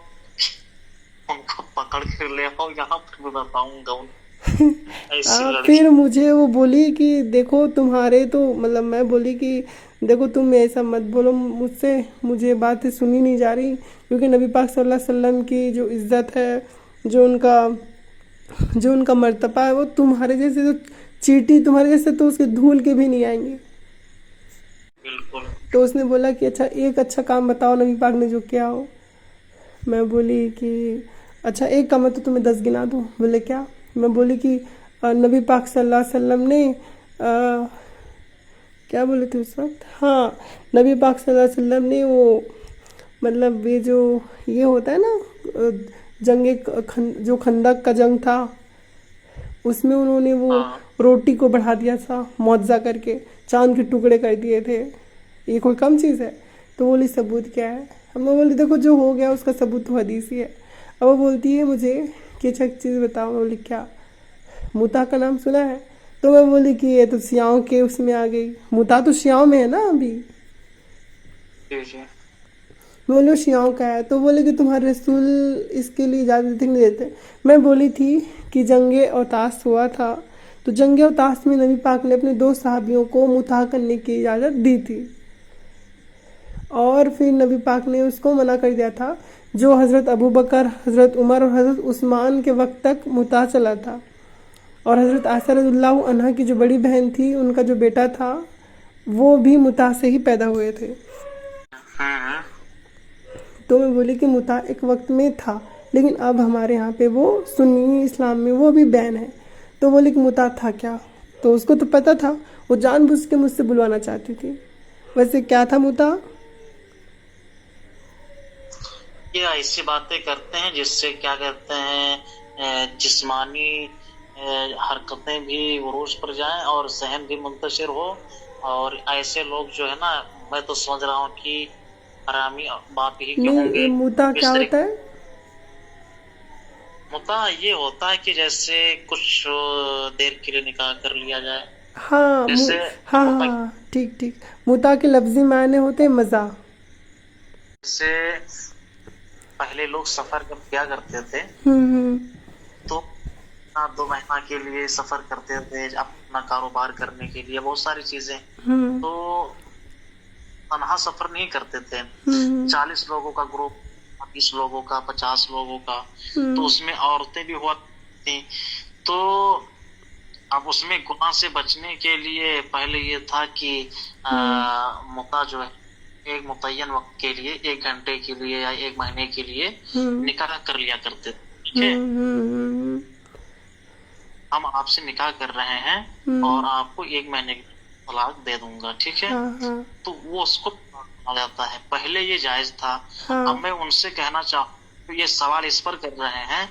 Speaker 2: ان کو پکڑ کے لے آؤ یہاں پر میں بتاؤں گا.
Speaker 1: پھر مجھے وہ بولی کہ دیکھو تمہارے تو مطلب میں بولی کہ دیکھو تم ایسا مت بولو مجھ سے، مجھے باتیں سنی نہیں جا رہی، کیونکہ نبی پاک صلی اللہ علیہ وسلم کی جو عزت ہے، جو ان کا مرتبہ ہے، وہ تمہارے جیسے تو چیٹی تمہارے جیسے تو اس کے دھول کے بھی نہیں آئیں گے.
Speaker 2: بالکل.
Speaker 1: تو اس نے بولا کہ اچھا ایک اچھا کام بتاؤ نبی پاک نے جو کیا ہو. میں بولی کہ اچھا ایک کام ہے تو تمہیں 10 گنا دوں. بولے کیا؟ میں بولی کہ نبی پاک صلی اللہ علیہ وسلم نے کیا بولے تھے اس وقت، ہاں نبی پاک صلی اللہ علیہ وسلم نے وہ مطلب یہ ہوتا ہے نا جو خندق کا جنگ تھا، اس میں انہوں نے وہ روٹی کو بڑھا دیا تھا معجزہ کر کے، چاند کے ٹکڑے کر دیے تھے. یہ کوئی کم چیز ہے؟ تو بولی ثبوت کیا ہے؟ ہم نے بولی دیکھو جو ہو گیا اس کا ثبوت تو حدیث ہی ہے. اب وہ بولتی ہے مجھے کہ اچھا ایک چیز بتاؤ. میں بولی کیا؟ متا کا نام سنا ہے؟ تو میں بولی کہ یہ تو شیعوں کے اس میں آ گئی، متا تو شیعوں میں ہے نا ابھی. بولو شیعوں کا ہے. تو بولے کہ تمہارے رسول اس کے لیے اجازت نہیں دیتے. میں بولی تھی کہ جنگ اوتاس ہوا تھا تو جنگ اوتاس میں نبی پاک نے اپنے 2 صحابیوں کو متا کرنے کی اجازت دی تھی، اور پھر نبی پاک نے اس کو منع کر دیا تھا جو حضرت ابوبکر، حضرت عمر اور حضرت عثمان کے وقت تک متا چلا تھا. اور حضرت عائشہ رضی اللہ عنہ کی جو بڑی بہن تھی ان کا جو بیٹا تھا وہ بھی متا سے ہی پیدا ہوئے تھے. تو میں بولی کہ متا ایک وقت میں تھا لیکن اب ہمارے یہاں پہ وہ سنی اسلام میں وہ بھی بین ہے. تو بولی کہ متا تھا کیا؟ تو اس کو تو پتہ تھا، وہ جان بوجھ کے مجھ سے بلوانا چاہتی تھی. ویسے کیا تھا متا؟
Speaker 2: یہ ایسی باتیں کرتے ہیں جس سے کیا کہتے ہیں جسمانی حرکتیں بھی عروج پر جائیں اور ذہن بھی منتشر ہو. اور ایسے لوگ جو ہے نا، میں تو سمجھ رہا ہوں کہ حرامی باپ ہی کے ہوں گے.
Speaker 1: متا کیا ہوتا ہے؟
Speaker 2: متا یہ ہوتا ہے کہ جیسے کچھ دیر کے لیے نکاح کر لیا جائے.
Speaker 1: ہاں ٹھیک. متا کے لفظی معنی ہوتے ہیں مزہ.
Speaker 2: جیسے پہلے لوگ سفر کیا کرتے تھے تو 2 مہینہ کے لیے سفر کرتے تھے اپنا کاروبار کرنے کے لیے، بہت ساری چیزیں. تو تنہا سفر نہیں کرتے تھے، 40 لوگوں کا گروپ، 20 لوگوں کا، 50 لوگوں کا. تو اس میں عورتیں بھی ہوا تھیں. تو اب اس میں گناہ سے بچنے کے لیے پہلے یہ تھا کہ متا جو ہے ایک متعین وقت کے لیے 1 گھنٹے کے لیے یا 1 مہینے کے لیے نکاح کر لیا کرتے تھے. ٹھیک ہے, ہم آپ سے نکاح کر رہے ہیں اور آپ کو 1 مہینے کی طلاق دے دوں گا. ٹھیک ہے, تو وہ اس کو آ جاتا ہے. پہلے یہ جائز تھا. اب میں ان سے کہنا چاہوں, یہ سوال اس پر کر رہے ہیں,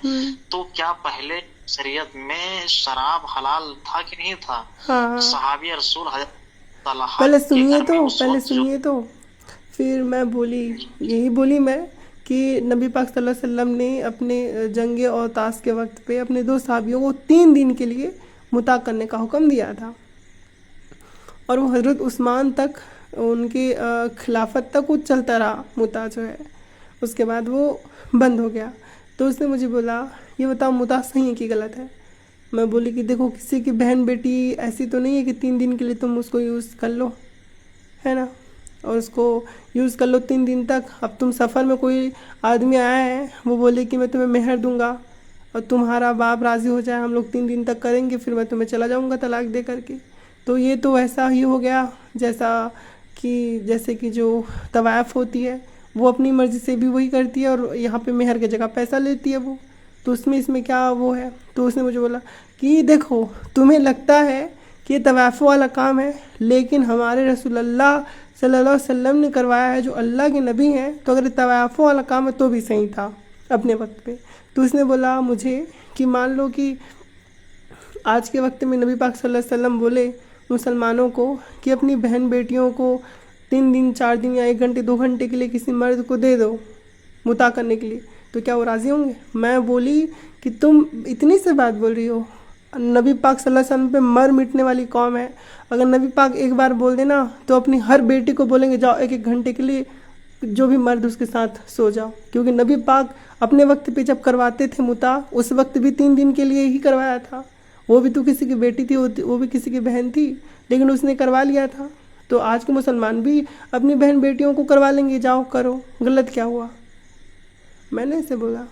Speaker 2: تو کیا پہلے شریعت میں شراب حلال تھا کہ نہیں تھا؟ صحابی رسول حضرت طلحہ
Speaker 1: پہلے
Speaker 2: کے
Speaker 1: سنیے
Speaker 2: گھر میں
Speaker 1: تو
Speaker 2: اس
Speaker 1: پہلے
Speaker 2: وقت جو
Speaker 1: سنیے تو پھر میں بولی, یہی بولی میں کہ نبی پاک صلی اللہ علیہ وسلم نے اپنے جنگ اوطاس کے وقت پہ اپنے 2 صحابیوں کو 3 دن کے لیے مطاع کرنے کا حکم دیا تھا, اور وہ حضرت عثمان تک, ان کی خلافت تک وہ چلتا رہا مطاع جو ہے. اس کے بعد وہ بند ہو گیا. تو اس نے مجھے بولا یہ بتاؤ مطاع صحیح ہے کہ غلط ہے؟ میں بولی کہ دیکھو کسی کی بہن بیٹی ایسی تو نہیں ہے کہ 3 دن کے لیے تم اس کو یوز کر لو, ہے نا, اور اس کو یوز کر لو 3 دن تک. اب تم سفر میں کوئی آدمی آیا ہے, وہ بولے کہ میں تمہیں مہر دوں گا اور تمہارا باپ راضی ہو جائے, ہم لوگ 3 دن تک کریں گے, پھر میں تمہیں چلا جاؤں گا طلاق دے کر کے. تو یہ تو ایسا ہی ہو گیا جیسے کہ جو طوائف ہوتی ہے وہ اپنی مرضی سے بھی وہی کرتی ہے, اور یہاں پہ مہر کی جگہ پیسہ لیتی ہے وہ. تو اس میں کیا وہ ہے؟ تو اس نے مجھے بولا کہ دیکھو تمہیں لگتا ہے کہ یہ طوائف والا کام ہے, لیکن ہمارے رسول اللہ صلی اللہ علیہ وسلم نے کروایا ہے, جو اللہ کے نبی ہیں, تو اگر طوائف والا کام ہے تو بھی صحیح تھا اپنے وقت پہ. تو اس نے بولا مجھے کہ مان لو کہ آج کے وقت میں نبی پاک صلی اللہ علیہ وسلم بولے مسلمانوں کو کہ اپنی بہن بیٹیوں کو 3 دن 4 دن یا 1 گھنٹے 2 گھنٹے کے لیے کسی مرد کو دے دو مطاع کرنے کے لیے, تو کیا وہ راضی ہوں گے؟ میں بولی کہ تم اتنی سے بات بول رہی ہو, نبی پاک صلی اللہ علیہ وسلم پہ مر مٹنے والی قوم ہے. اگر نبی پاک ایک بار بول دینا تو اپنی ہر بیٹی کو بولیں گے جاؤ 1 گھنٹے کے لیے جو بھی مرد اس کے ساتھ سو جاؤ, کیونکہ نبی پاک اپنے وقت پہ جب کرواتے تھے مطاع اس وقت بھی 3 دن کے لیے ہی کروایا تھا. وہ بھی تو کسی کی بیٹی تھی, وہ بھی کسی کی بہن تھی, لیکن اس نے کروا لیا تھا. تو آج کے مسلمان بھی اپنی بہن بیٹیوں کو کروا لیں گے, جاؤ کرو, غلط کیا ہوا؟ میں نے اسے بولا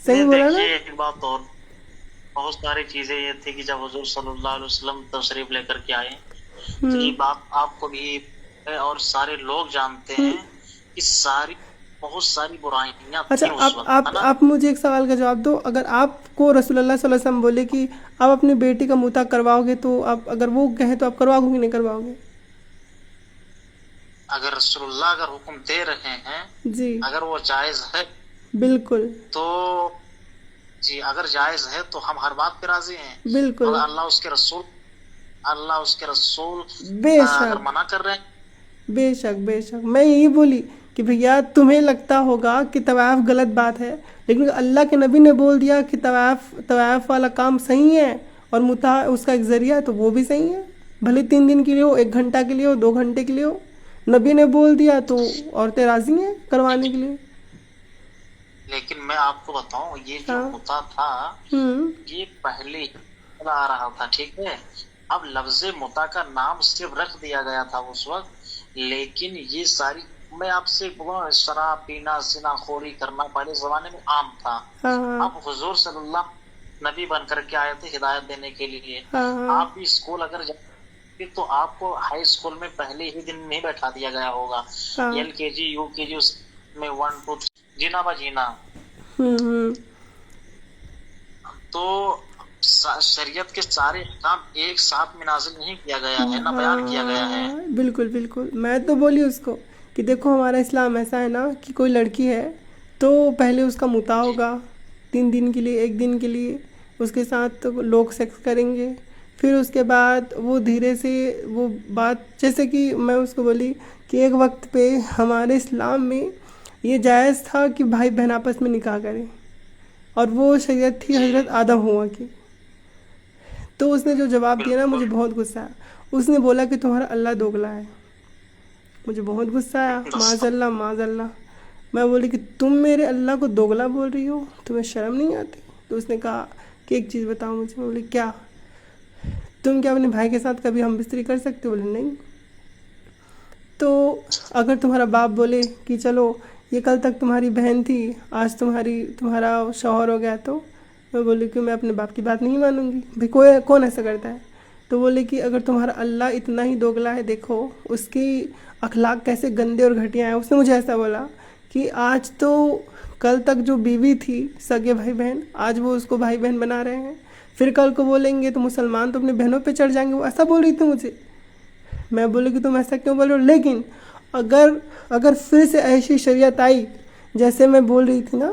Speaker 1: صحیح بولا نا.
Speaker 2: دیکھیے ایک بات اور, بہت ساری چیزیں یہ تھی کہ جب حضور صلی اللہ علیہ وسلم تشریف لے کر کے آئے, تو یہ بات آپ کو بھی اور سارے لوگ جانتے ہیں کہ بہت ساری برائیاں
Speaker 1: اچھا
Speaker 2: تھیں اس وقت.
Speaker 1: آپ مجھے ایک سوال کا جواب دو, اگر آپ کو رسول اللہ صلی اللہ علیہ وسلم بولے کہ آپ اپنی بیٹی کا مطاع کرواؤ گے, تو آپ اگر وہ کہیں تو آپ کرواؤ گے کہ نہیں کرواؤ گے؟
Speaker 2: اگر رسول اللہ اگر حکم دے رہے ہیں,
Speaker 1: جی
Speaker 2: اگر وہ جائز ہے,
Speaker 1: بالکل,
Speaker 2: تو جی اگر جائز ہے تو ہم ہر بات پہ راضی ہیں.
Speaker 1: بالکل,
Speaker 2: اگر اللہ اس کے رسول
Speaker 1: بے
Speaker 2: اگر
Speaker 1: شک
Speaker 2: منع کر رہے ہیں,
Speaker 1: بے شک بے شک. میں یہی بولی کہ بھیا تمہیں لگتا ہوگا کہ طواف غلط بات ہے, لیکن اللہ کے نبی نے بول دیا کہ طواف والا کام صحیح ہے اور مطاع اس کا ایک ذریعہ ہے, تو وہ بھی صحیح ہے. بھلے 3 دن کے لیے ہو, 1 گھنٹہ کے لیے ہو, 2 گھنٹے کے لیے ہو, نبی نے بول دیا تو عورتیں راضی ہیں کروانے کے لیے.
Speaker 2: لیکن میں آپ کو بتاؤں یہ جو مطاع تھا یہ پہلے ہی آ رہا تھا. ٹھیک ہے, اب لفظ مطاع کا نام صرف رکھ دیا گیا تھا اس وقت, لیکن یہ ساری میں آپ سے بولوں شراب پینا زنا خوری کرنا پہلے زمانے میں عام تھا. اب حضور صلی اللہ نبی بن کر کے آئے تھے ہدایت دینے کے لیے. آپ بھی اسکول اگر جائیں تو آپ کو ہائی اسکول میں پہلے ہی دن نہیں بیٹھا دیا گیا ہوگا, LKG UKG اس میں 1 2 جینا با جینا. تو شریعت کے سارے احکام ایک ساتھ میں نازل نہیں کیا گیا ہے, نہ بیان کیا گیا ہے.
Speaker 1: بالکل بالکل. میں تو بولی اس کو کہ دیکھو ہمارا اسلام ایسا ہے نا کہ کوئی لڑکی ہے تو پہلے اس کا مطاع ہوگا 3 دن کے لیے, 1 دن کے لیے, اس کے ساتھ لوگ سیکس کریں گے, پھر اس کے بعد وہ دھیرے سے وہ بات, جیسے کہ میں اس کو بولی کہ ایک وقت پہ ہمارے اسلام میں یہ جائز تھا کہ بھائی بہن آپس میں نکاح کریں, اور وہ شریعت تھی حضرت آدم ہوا کی. تو اس نے جو جواب دیا نا مجھے بہت غصہ آیا. اس نے بولا کہ تمہارا اللہ دوگلا ہے. مجھے بہت غصہ آیا, معاذ اللہ معاذ اللہ. میں بولی کہ تم میرے اللہ کو دوگلا بول رہی ہو, تمہیں شرم نہیں آتی؟ تو اس نے کہا کہ ایک چیز بتاؤ مجھے. میں بولی کیا؟ تم کیا اپنے بھائی کے ساتھ کبھی ہم بستری کر سکتے ہو؟ بولے نہیں. تو اگر تمہارا باپ بولے کہ چلو یہ کل تک تمہاری بہن تھی, آج تمہارا شوہر ہو گیا, تو میں بولی کہ میں اپنے باپ کی بات نہیں مانوں گی. بھائی کون ایسا کرتا ہے؟ تو بولے کہ اگر تمہارا اللہ اتنا ہی دوگلا ہے، دیکھو اس کی اخلاق کیسے گندے اور گھٹیا ہیں. اس نے مجھے ایسا بولا کہ آج تو کل تک جو بیوی تھی سگے بھائی بہن، آج وہ اس کو بھائی بہن بنا رہے ہیں، پھر کل کو بولیں گے تو مسلمان تو اپنے بہنوں پہ چڑھ جائیں گے. وہ ایسا بول رہی تھی مجھے. میں بولے کہ تم ایسا کیوں بول رہے ہو؟ لیکن اگر پھر سے ایسی شریعت آئی جیسے میں بول رہی تھی نا،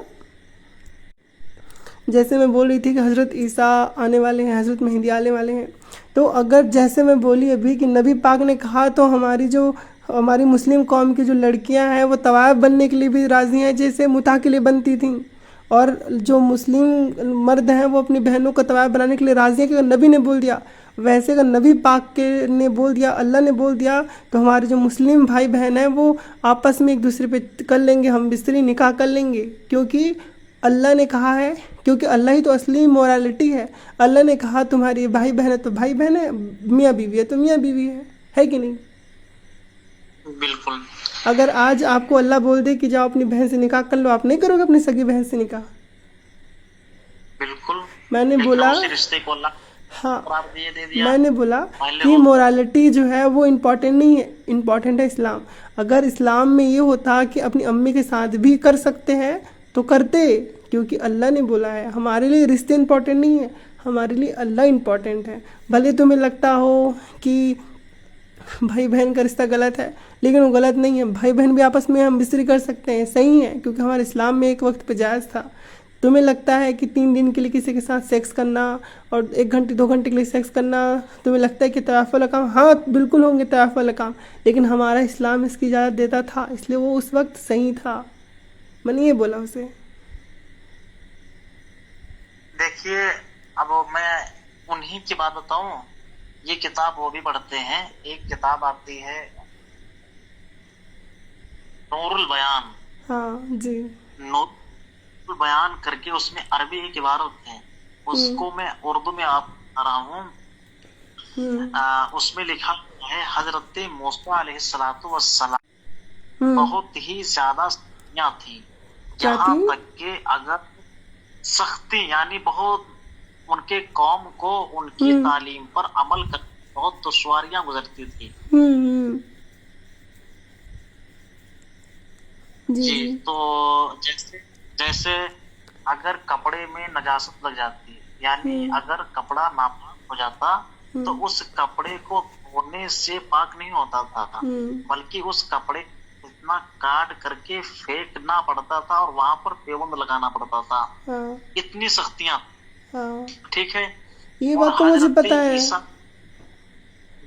Speaker 1: جیسے میں بول رہی تھی کہ حضرت عیسیٰ آنے والے ہیں، حضرت مہدی آنے والے ہیں، تو اگر جیسے میں بولی ابھی کہ نبی پاک نے کہا تو ہماری مسلم قوم کی جو لڑکیاں ہیں وہ طوائف بننے کے لیے بھی راضی ہیں، جیسے متع کے لیے بنتی تھیں، اور جو مسلم مرد ہیں وہ اپنی بہنوں کو طوائف بنانے کے لیے راضی ہیں، کیونکہ نبی نے بول دیا. ویسے اگر نبی پاک نے بول دیا، اللہ نے بول دیا، تو ہمارے جو مسلم بھائی بہن ہیں وہ آپس میں ایک دوسرے پہ کر لیں گے، ہم بستری نکاح کر لیں گے، کیونکہ اللہ نے کہا ہے، کیونکہ اللہ ہی تو اصلی مورالٹی ہے. اللہ نے کہا تمہاری بھائی بہن ہے تو بھائی بہن ہے، میاں بیوی ہے تو میاں بیوی ہے کہ نہیں؟
Speaker 2: بالکل.
Speaker 1: اگر آج آپ کو اللہ بول دے کہ جاؤ اپنی بہن سے نکاح کر لو، آپ نہیں کرو گے اپنی سگی بہن سے نکاح؟
Speaker 2: بالکل.
Speaker 1: میں نے
Speaker 2: لیکن
Speaker 1: بولا
Speaker 2: اسی رشتے کو اللہ
Speaker 1: ہاں،
Speaker 2: قرار دے دیا.
Speaker 1: میں نے بولا
Speaker 2: پہلے
Speaker 1: کہ مورالٹی جو ہے وہ امپورٹنٹ نہیں ہے، امپورٹنٹ ہے اسلام. اگر اسلام میں یہ ہوتا کہ اپنی امی کے ساتھ بھی کر سکتے ہیں تو کرتے، کیونکہ اللہ نے بولا ہے. ہمارے لیے رشتے امپورٹنٹ نہیں ہے، ہمارے لیے اللہ امپورٹنٹ ہے. بھلے تمہیں لگتا ہو کہ بھائی بہن کا رشتہ غلط ہے، لیکن وہ غلط نہیں ہے. بھائی بہن بھی آپس میں ہم بستری کر سکتے ہیں، صحیح ہے، کیونکہ ہمارے اسلام میں ایک وقت پہ جائز تھا. تمہیں لگتا ہے کہ 3 دن کے لیے کسی کے ساتھ سیکس کرنا اور 1 گھنٹے 2 گھنٹے کے لیے سیکس کرنا تمہیں لگتا ہے کہ طواف والا کام؟ ہاں بالکل ہوں گے طواف والا کام، لیکن ہمارا اسلام اس کی اجازت دیتا تھا، اس لیے وہ اس وقت صحیح تھا. میں نے یہ بولا اسے.
Speaker 2: دیکھیے اب میں انہی کی بات بتاؤں. یہ کتاب وہ بھی پڑھتے ہیں، ایک کتاب آتی ہے نور البیان.
Speaker 1: ہاں جی.
Speaker 2: نور البیان کر کے اس میں عربی ایک عبارت ہے، اس کو میں اردو میں آپ بتا رہا ہوں. اس میں لکھا ہے حضرت موسیٰ علیہ السلام بہت ہی زیادہ سختیاں تھیں، یہاں تک کہ اگر سختی یعنی بہت ان کے قوم کو ان کی تعلیم پر عمل کرنے بہت دشواریاں گزرتی تھی. جی. تو جیسے اگر کپڑے میں نجاست لگ جاتی، یعنی اگر کپڑا ناپاک ہو جاتا تو اس کپڑے کو دھونے سے پاک نہیں ہوتا تھا، بلکہ اس کپڑے اتنا کاٹ کر کے پھینکنا پڑتا تھا اور وہاں پر پیوند لگانا پڑتا تھا. اتنی سختیاں. ٹھیک ہے.
Speaker 1: یہ بات تو مجھے پتا ہے.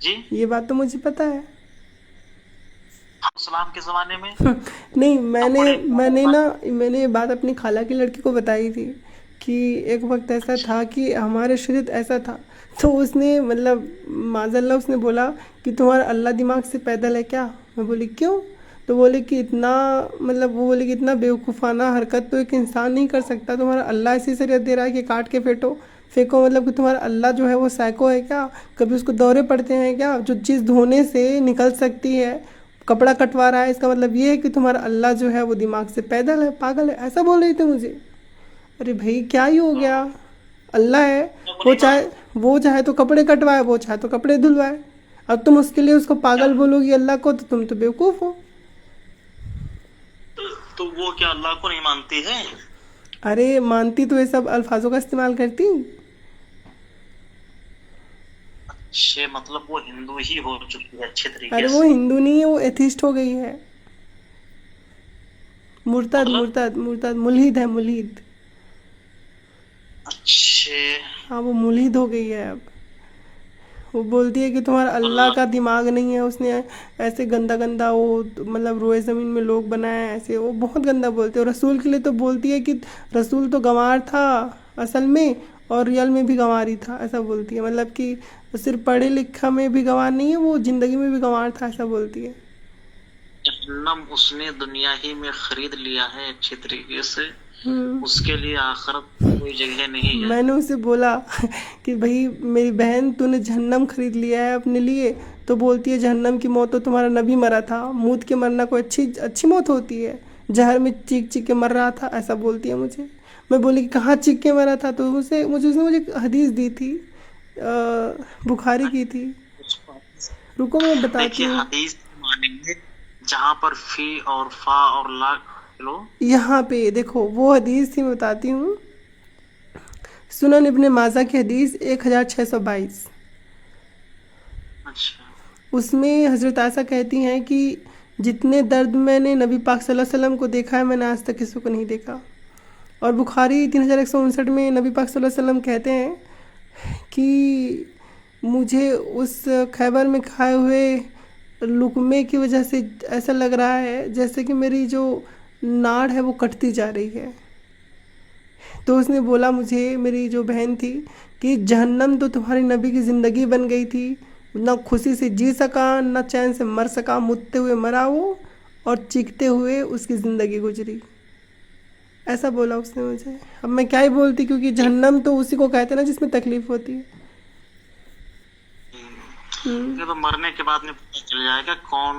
Speaker 2: جی
Speaker 1: یہ بات تو مجھے پتا ہے.
Speaker 2: اسلام کے زمانے میں
Speaker 1: نہیں، میں نے یہ بات اپنی خالہ کی لڑکی کو بتائی تھی کہ ایک وقت ایسا تھا کہ ہمارے شریعت ایسا تھا، تو اس نے مطلب معاذاللہ اس نے بولا کہ تمہارا اللہ دماغ سے پیدل ہے کیا؟ میں بولی کیوں؟ تو بولے کہ اتنا مطلب وہ بولے کہ اتنا بیوقوفانہ حرکت تو ایک انسان نہیں کر سکتا. تمہارا اللہ ایسی شریعت دے رہا ہے کہ کاٹ کے پھینکو، مطلب کہ تمہارا اللہ جو ہے وہ سائیکو ہے کیا؟ کبھی اس کو دورے پڑتے ہیں کیا؟ جو چیز دھونے سے نکل سکتی ہے، کپڑا کٹوا رہا ہے، اس کا مطلب یہ ہے کہ تمہارا اللہ جو ہے وہ دماغ سے پیدل ہے، پاگل ہے. ایسا بول رہی تھی مجھے. ارے بھائی کیا ہی ہو گیا؟ اللہ ہے، وہ چاہے تو کپڑے کٹوائے، وہ چاہے تو کپڑے دھلوائے. اب تم اس کے لیے اس کو پاگل بولو گی اللہ کو، تو تم تو بیوقوف ہو.
Speaker 2: تو وہ کیا اللہ کو نہیں مانتی ہے؟
Speaker 1: ارے مانتی تو یہ سب الفاظوں کا استعمال کرتی.
Speaker 2: اچھے مطلب وہ ہندو ہی ہو چکی ہے اچھے طریقے سے.
Speaker 1: ارے وہ ہندو نہیں ہے، وہ ایتھیسٹ ہو گئی ہے. مرتد ملحد ہے، ملحد.
Speaker 2: اچھے.
Speaker 1: ہاں وہ ملحد ہو گئی ہے اب. وہ بولتی ہے کہ تمہارا اللہ کا دماغ نہیں ہے، اس نے ایسے گندا وہ مطلب روئے زمین میں لوگ بنایا ہے، ایسے وہ بہت گندا بولتے ہیں. رسول کے لیے تو بولتی ہے کہ رسول تو گنوار تھا اصل میں، اور ریئل میں بھی گنوار ہی تھا، ایسا بولتی ہے. مطلب کہ صرف پڑھے لکھا میں بھی گنوار نہیں ہے، وہ زندگی میں بھی گنوار تھا، ایسا بولتی ہے.
Speaker 2: جہنم اس نے دنیا ہی میں خرید لیا ہے اچھے طریقے سے، اس کے لیے آخرت کوئی جگہ نہیں ہے.
Speaker 1: میں نے اسے بولا کہ بھائی میری بہن تو نے جہنم خرید لیا ہے اپنے لیے، تو بولتی ہے جہنم کی موت تو تمہارا نبی مرا تھا، موت کے مرنا کوئی اچھی موت ہوتی ہے، زہر میں چیخ کے مر رہا تھا، ایسا بولتی ہے مجھے. میں بولی کہ کہاں چیخ کے مرا تھا؟ تو اس نے مجھے حدیث دی تھی بخاری کی تھی. رکو میں بتاتی
Speaker 2: دیکھیے
Speaker 1: ہوں.
Speaker 2: حدیث مانیں گے جہاں پر فی اور فا اور لا لو
Speaker 1: یہاں پہ دیکھو وہ حدیث تھی، میں بتاتی ہوں. سنن ابن ماجہ کی حدیث 1622.
Speaker 2: اچھا
Speaker 1: اس میں حضرت عائشہ کہتی ہیں کہ جتنے درد میں نے نبی پاک صلی اللہ علیہ وسلم کو دیکھا ہے میں نے آج تک کسی کو نہیں دیکھا. اور بخاری 3159 میں نبی پاک صلی اللہ علیہ وسلم کہتے ہیں کہ مجھے اس خیبر میں کھائے ہوئے لقمے کی وجہ سے ایسا لگ رہا ہے جیسے کہ میری جو ناڑ ہے وہ کٹتی جا رہی ہے. تو اس نے بولا مجھے، میری جو بہن تھی، کہ جہنم تو تمہاری نبی کی زندگی بن گئی تھی، نہ خوشی سے جی سکا نہ چین سے مر سکا، متتے ہوئے مرا وہ اور چیختے ہوئے اس کی زندگی گزری. ایسا بولا اس نے مجھے. اب میں کیا ہی بولتی، کیونکہ جہنم تو اسی کو کہتے ہیں نا جس میں تکلیف ہوتی ہے.
Speaker 2: یہ تو مرنے کے بعد میں پتہ چل جائے گا کون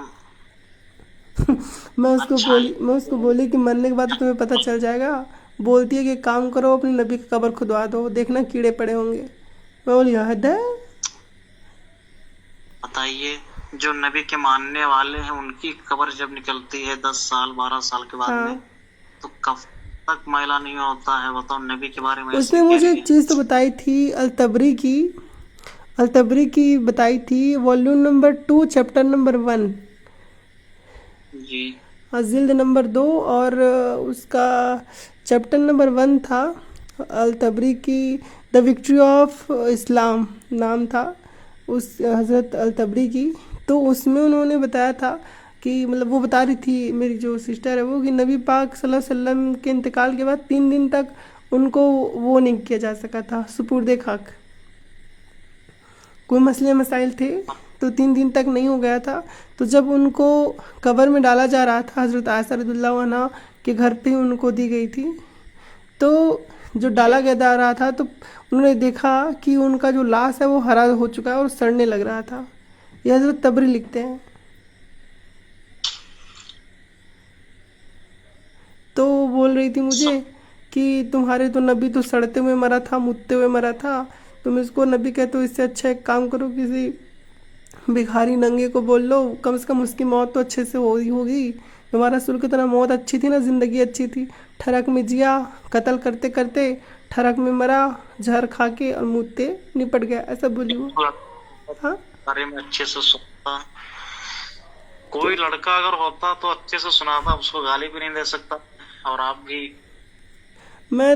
Speaker 1: میں اس کو بولی کہ مرنے کے بعد تو تمہیں پتہ چل جائے گا. بولتی ہے کہ کام کرو اپنی نبی کی قبر کھدوا دو، دیکھنا کیڑے پڑے ہوں گے. میں بولی حد ہے.
Speaker 2: بتائیے جو نبی کے ماننے والے ہیں ان کی قبر جب نکلتی ہے 10 سال 12 سال کے بعد میں تو کب تک میلہ نہیں ہوتا ہے. بتاؤ نبی کے بارے میں
Speaker 1: اس نے مجھے ایک چیز تو بتائی تھی الطبری کی بتائی تھی، والیوم نمبر 2 چیپٹر نمبر 1
Speaker 2: جی
Speaker 1: جلد نمبر 2 اور اس کا چیپٹر نمبر 1 تھا الطبری کی، دا وکٹری آف اسلام نام تھا اس حضرت الطبری کی. تو اس میں انہوں نے بتایا تھا کہ مطلب وہ بتا رہی تھی میری جو سسٹر ہے وہ، کہ نبی پاک صلی اللہ علیہ وسلم کے انتقال کے بعد 3 دن تک ان کو وہ نہیں کیا جا سکا تھا، سپرد خاک. کوئی مسئلے مسائل تھے تو 3 دن تک نہیں ہو گیا تھا. تو جب ان کو قبر میں ڈالا جا رہا تھا، حضرت عائشہ رضی اللہ عنہ کے گھر پہ ان کو دی گئی تھی، تو جو ڈالا گیا جا رہا تھا تو انہوں نے دیکھا کہ ان کا جو لاش ہے وہ ہرا ہو چکا ہے اور سڑنے لگ رہا تھا. یہ حضرت طبری لکھتے ہیں. تو بول رہی تھی مجھے کہ تمہارے تو نبی تو سڑتے ہوئے مرا تھا، متتے ہوئے مرا تھا، تم اس کو نبی کہتے ہو، اس سے اچھا ایک کام کرو کسی بھکاری ننگے کو بول لو، کم سے کم اس کی موت تو اچھے سے ہوگی. تمہارا رسول کی طرح موت اچھی تھی نا، زندگی اچھی تھی، ٹھرک میں جیا، قتل کرتے کرتے ٹھرک میں مرا، زہر کھا کے اور متتے نپٹ گیا. ایسا بولی وہ. ہاں
Speaker 2: بارے میں اچھے سے سنتا. کوئی لڑکا اگر ہوتا تو اچھے سے سناتا، اس کو گالی بھی نہیں دے سکتا. اور آپ بھی
Speaker 1: میں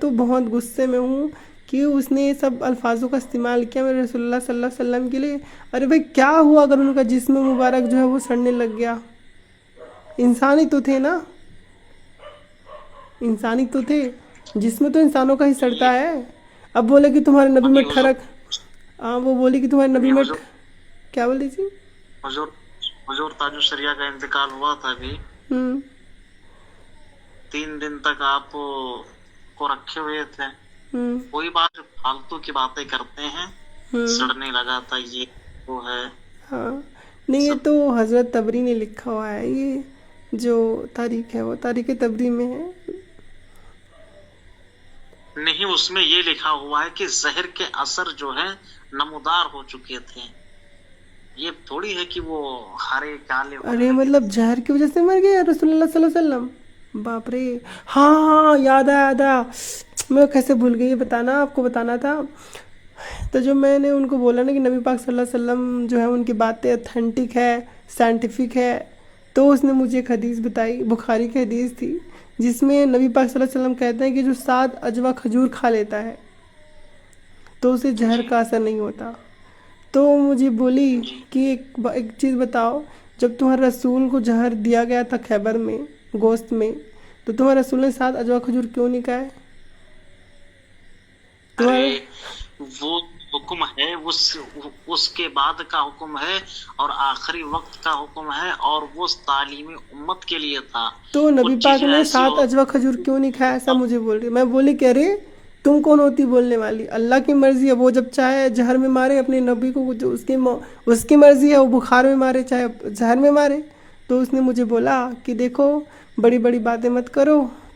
Speaker 1: تو بہت غصے میں ہوں کہ اس نے یہ سب الفاظوں کا استعمال کیا میرے رسول اللہ صلی اللہ علیہ وسلم کے لیے. ارے بھائی کیا ہوا اگر ان کا جسم مبارک جو ہے وہ سڑنے لگ گیا؟ انسانی تو تھے نا، انسانی تو تھے، جسم تو انسانوں کا ہی سڑتا ہے. اب بولے کہ تمہارے نبی میں ٹھرک، وہ بولی کہ تمہارے نبی میں کیا بول رہی تھی؟
Speaker 2: حضور تاج الشریعہ کا انتقال ہوا تھا ابھی. 3 دن تک آپ کو رکھے ہوئے تھے. کوئی بات فالتو کی باتیں کرتے ہیں، سڑنے لگا تھا، یہ وہ ہے.
Speaker 1: ہاں نہیں، یہ تو حضرت طبری نے لکھا ہوا ہے. یہ جو تاریخ ہے وہ تاریخ طبری میں ہے.
Speaker 2: نہیں، اس میں یہ لکھا ہوا ہے کہ زہر کے اثر جو ہے نمودار ہو چکے تھے. یہ تھوڑی ہے کہ وہ ہرے کالے.
Speaker 1: ارے مطلب زہر کی وجہ سے مر گئے رسول اللہ صلی اللہ علیہ وسلم؟ باپ رے. ہاں یاد آیا، میں کیسے بھول گئی، یہ بتانا آپ کو بتانا تھا. تو جو میں نے ان کو بولا نا کہ نبی پاک صلی اللہ علیہ وسلم جو ہے ان کی باتیں اتھینٹک ہے، سائنٹیفک ہے، تو اس نے مجھے ایک حدیث بتائی، بخاری کی حدیث تھی، جس میں نبی پاک صلی اللہ علیہ وسلم کہتے ہیں کہ جو 7 اجوا کھجور کھا لیتا ہے تو اسے زہر کا اثر نہیں ہوتا. تو مجھے بولی کہ ایک چیز بتاؤ، جب تمہارے رسول کو زہر دیا گیا تھا خیبر میں گوشت میں، تو تمہارے رسول نے 7 اجوا کھجور کیوں نہیں کھائے؟
Speaker 2: وہ حکم ہے، اس کے بعد کا حکم ہے اور آخری وقت کا حکم ہے، اور وہ تعلیم امت کے لیے تھا.
Speaker 1: تو نبی پاک نے 7 اجوا کھجور کیوں نہیں کھایا؟ ایسا مجھے بول رہی. میں بولی کہ ارے تم کون ہوتی بولنے والی؟ اللہ کی مرضی ہے، وہ جب چاہے زہر میں مارے اپنے نبی کو، جو اس کی مرضی ہے، وہ بخار میں مارے چاہے زہر میں مارے. تو اس نے مجھے بولا کہ دیکھو بڑی بڑی باتیں مت کرو،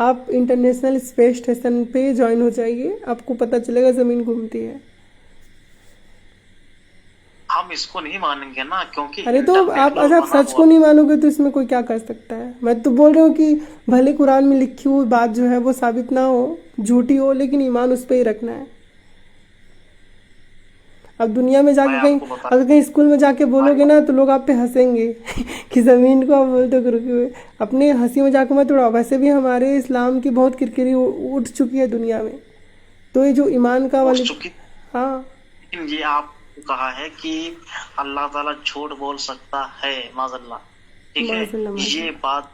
Speaker 1: آپ انٹرنیشنل اسپیس اسٹیشن پہ جوائن ہو جائیے، آپ کو پتہ چلے گا زمین گھومتی ہے۔
Speaker 2: ہم اس کو نہیں مانیں گے نا، کیونکہ
Speaker 1: ارے تو آپ اگر آپ سچ کو نہیں مانو گے تو اس میں کوئی کیا کر سکتا ہے؟ میں تو بول رہی ہوں کہ بھلے قرآن میں لکھی ہوئی بات جو ہے وہ ثابت نہ ہو، جھوٹی ہو، لیکن ایمان اس پہ ہی رکھنا ہے۔ اب دنیا میں جا کے کہیں، اگر کہیں اسکول میں جا کے بولو گے نا تو لوگ آپ پہ ہنسیں گے کہ زمین کو آپ بولتے ہو رکی ہوئے۔ اپنے ہنسی مذاق میں تھوڑا، ویسے بھی ہمارے اسلام کی بہت کرکری اٹھ چکی ہے دنیا میں، تو یہ جو ایمان کا والی، ہاں
Speaker 2: لیکن یہ آپ کو کہا ہے کہ اللہ تعالیٰ جھوٹ بول سکتا ہے، معاذ اللہ، ٹھیک ہے، یہ بات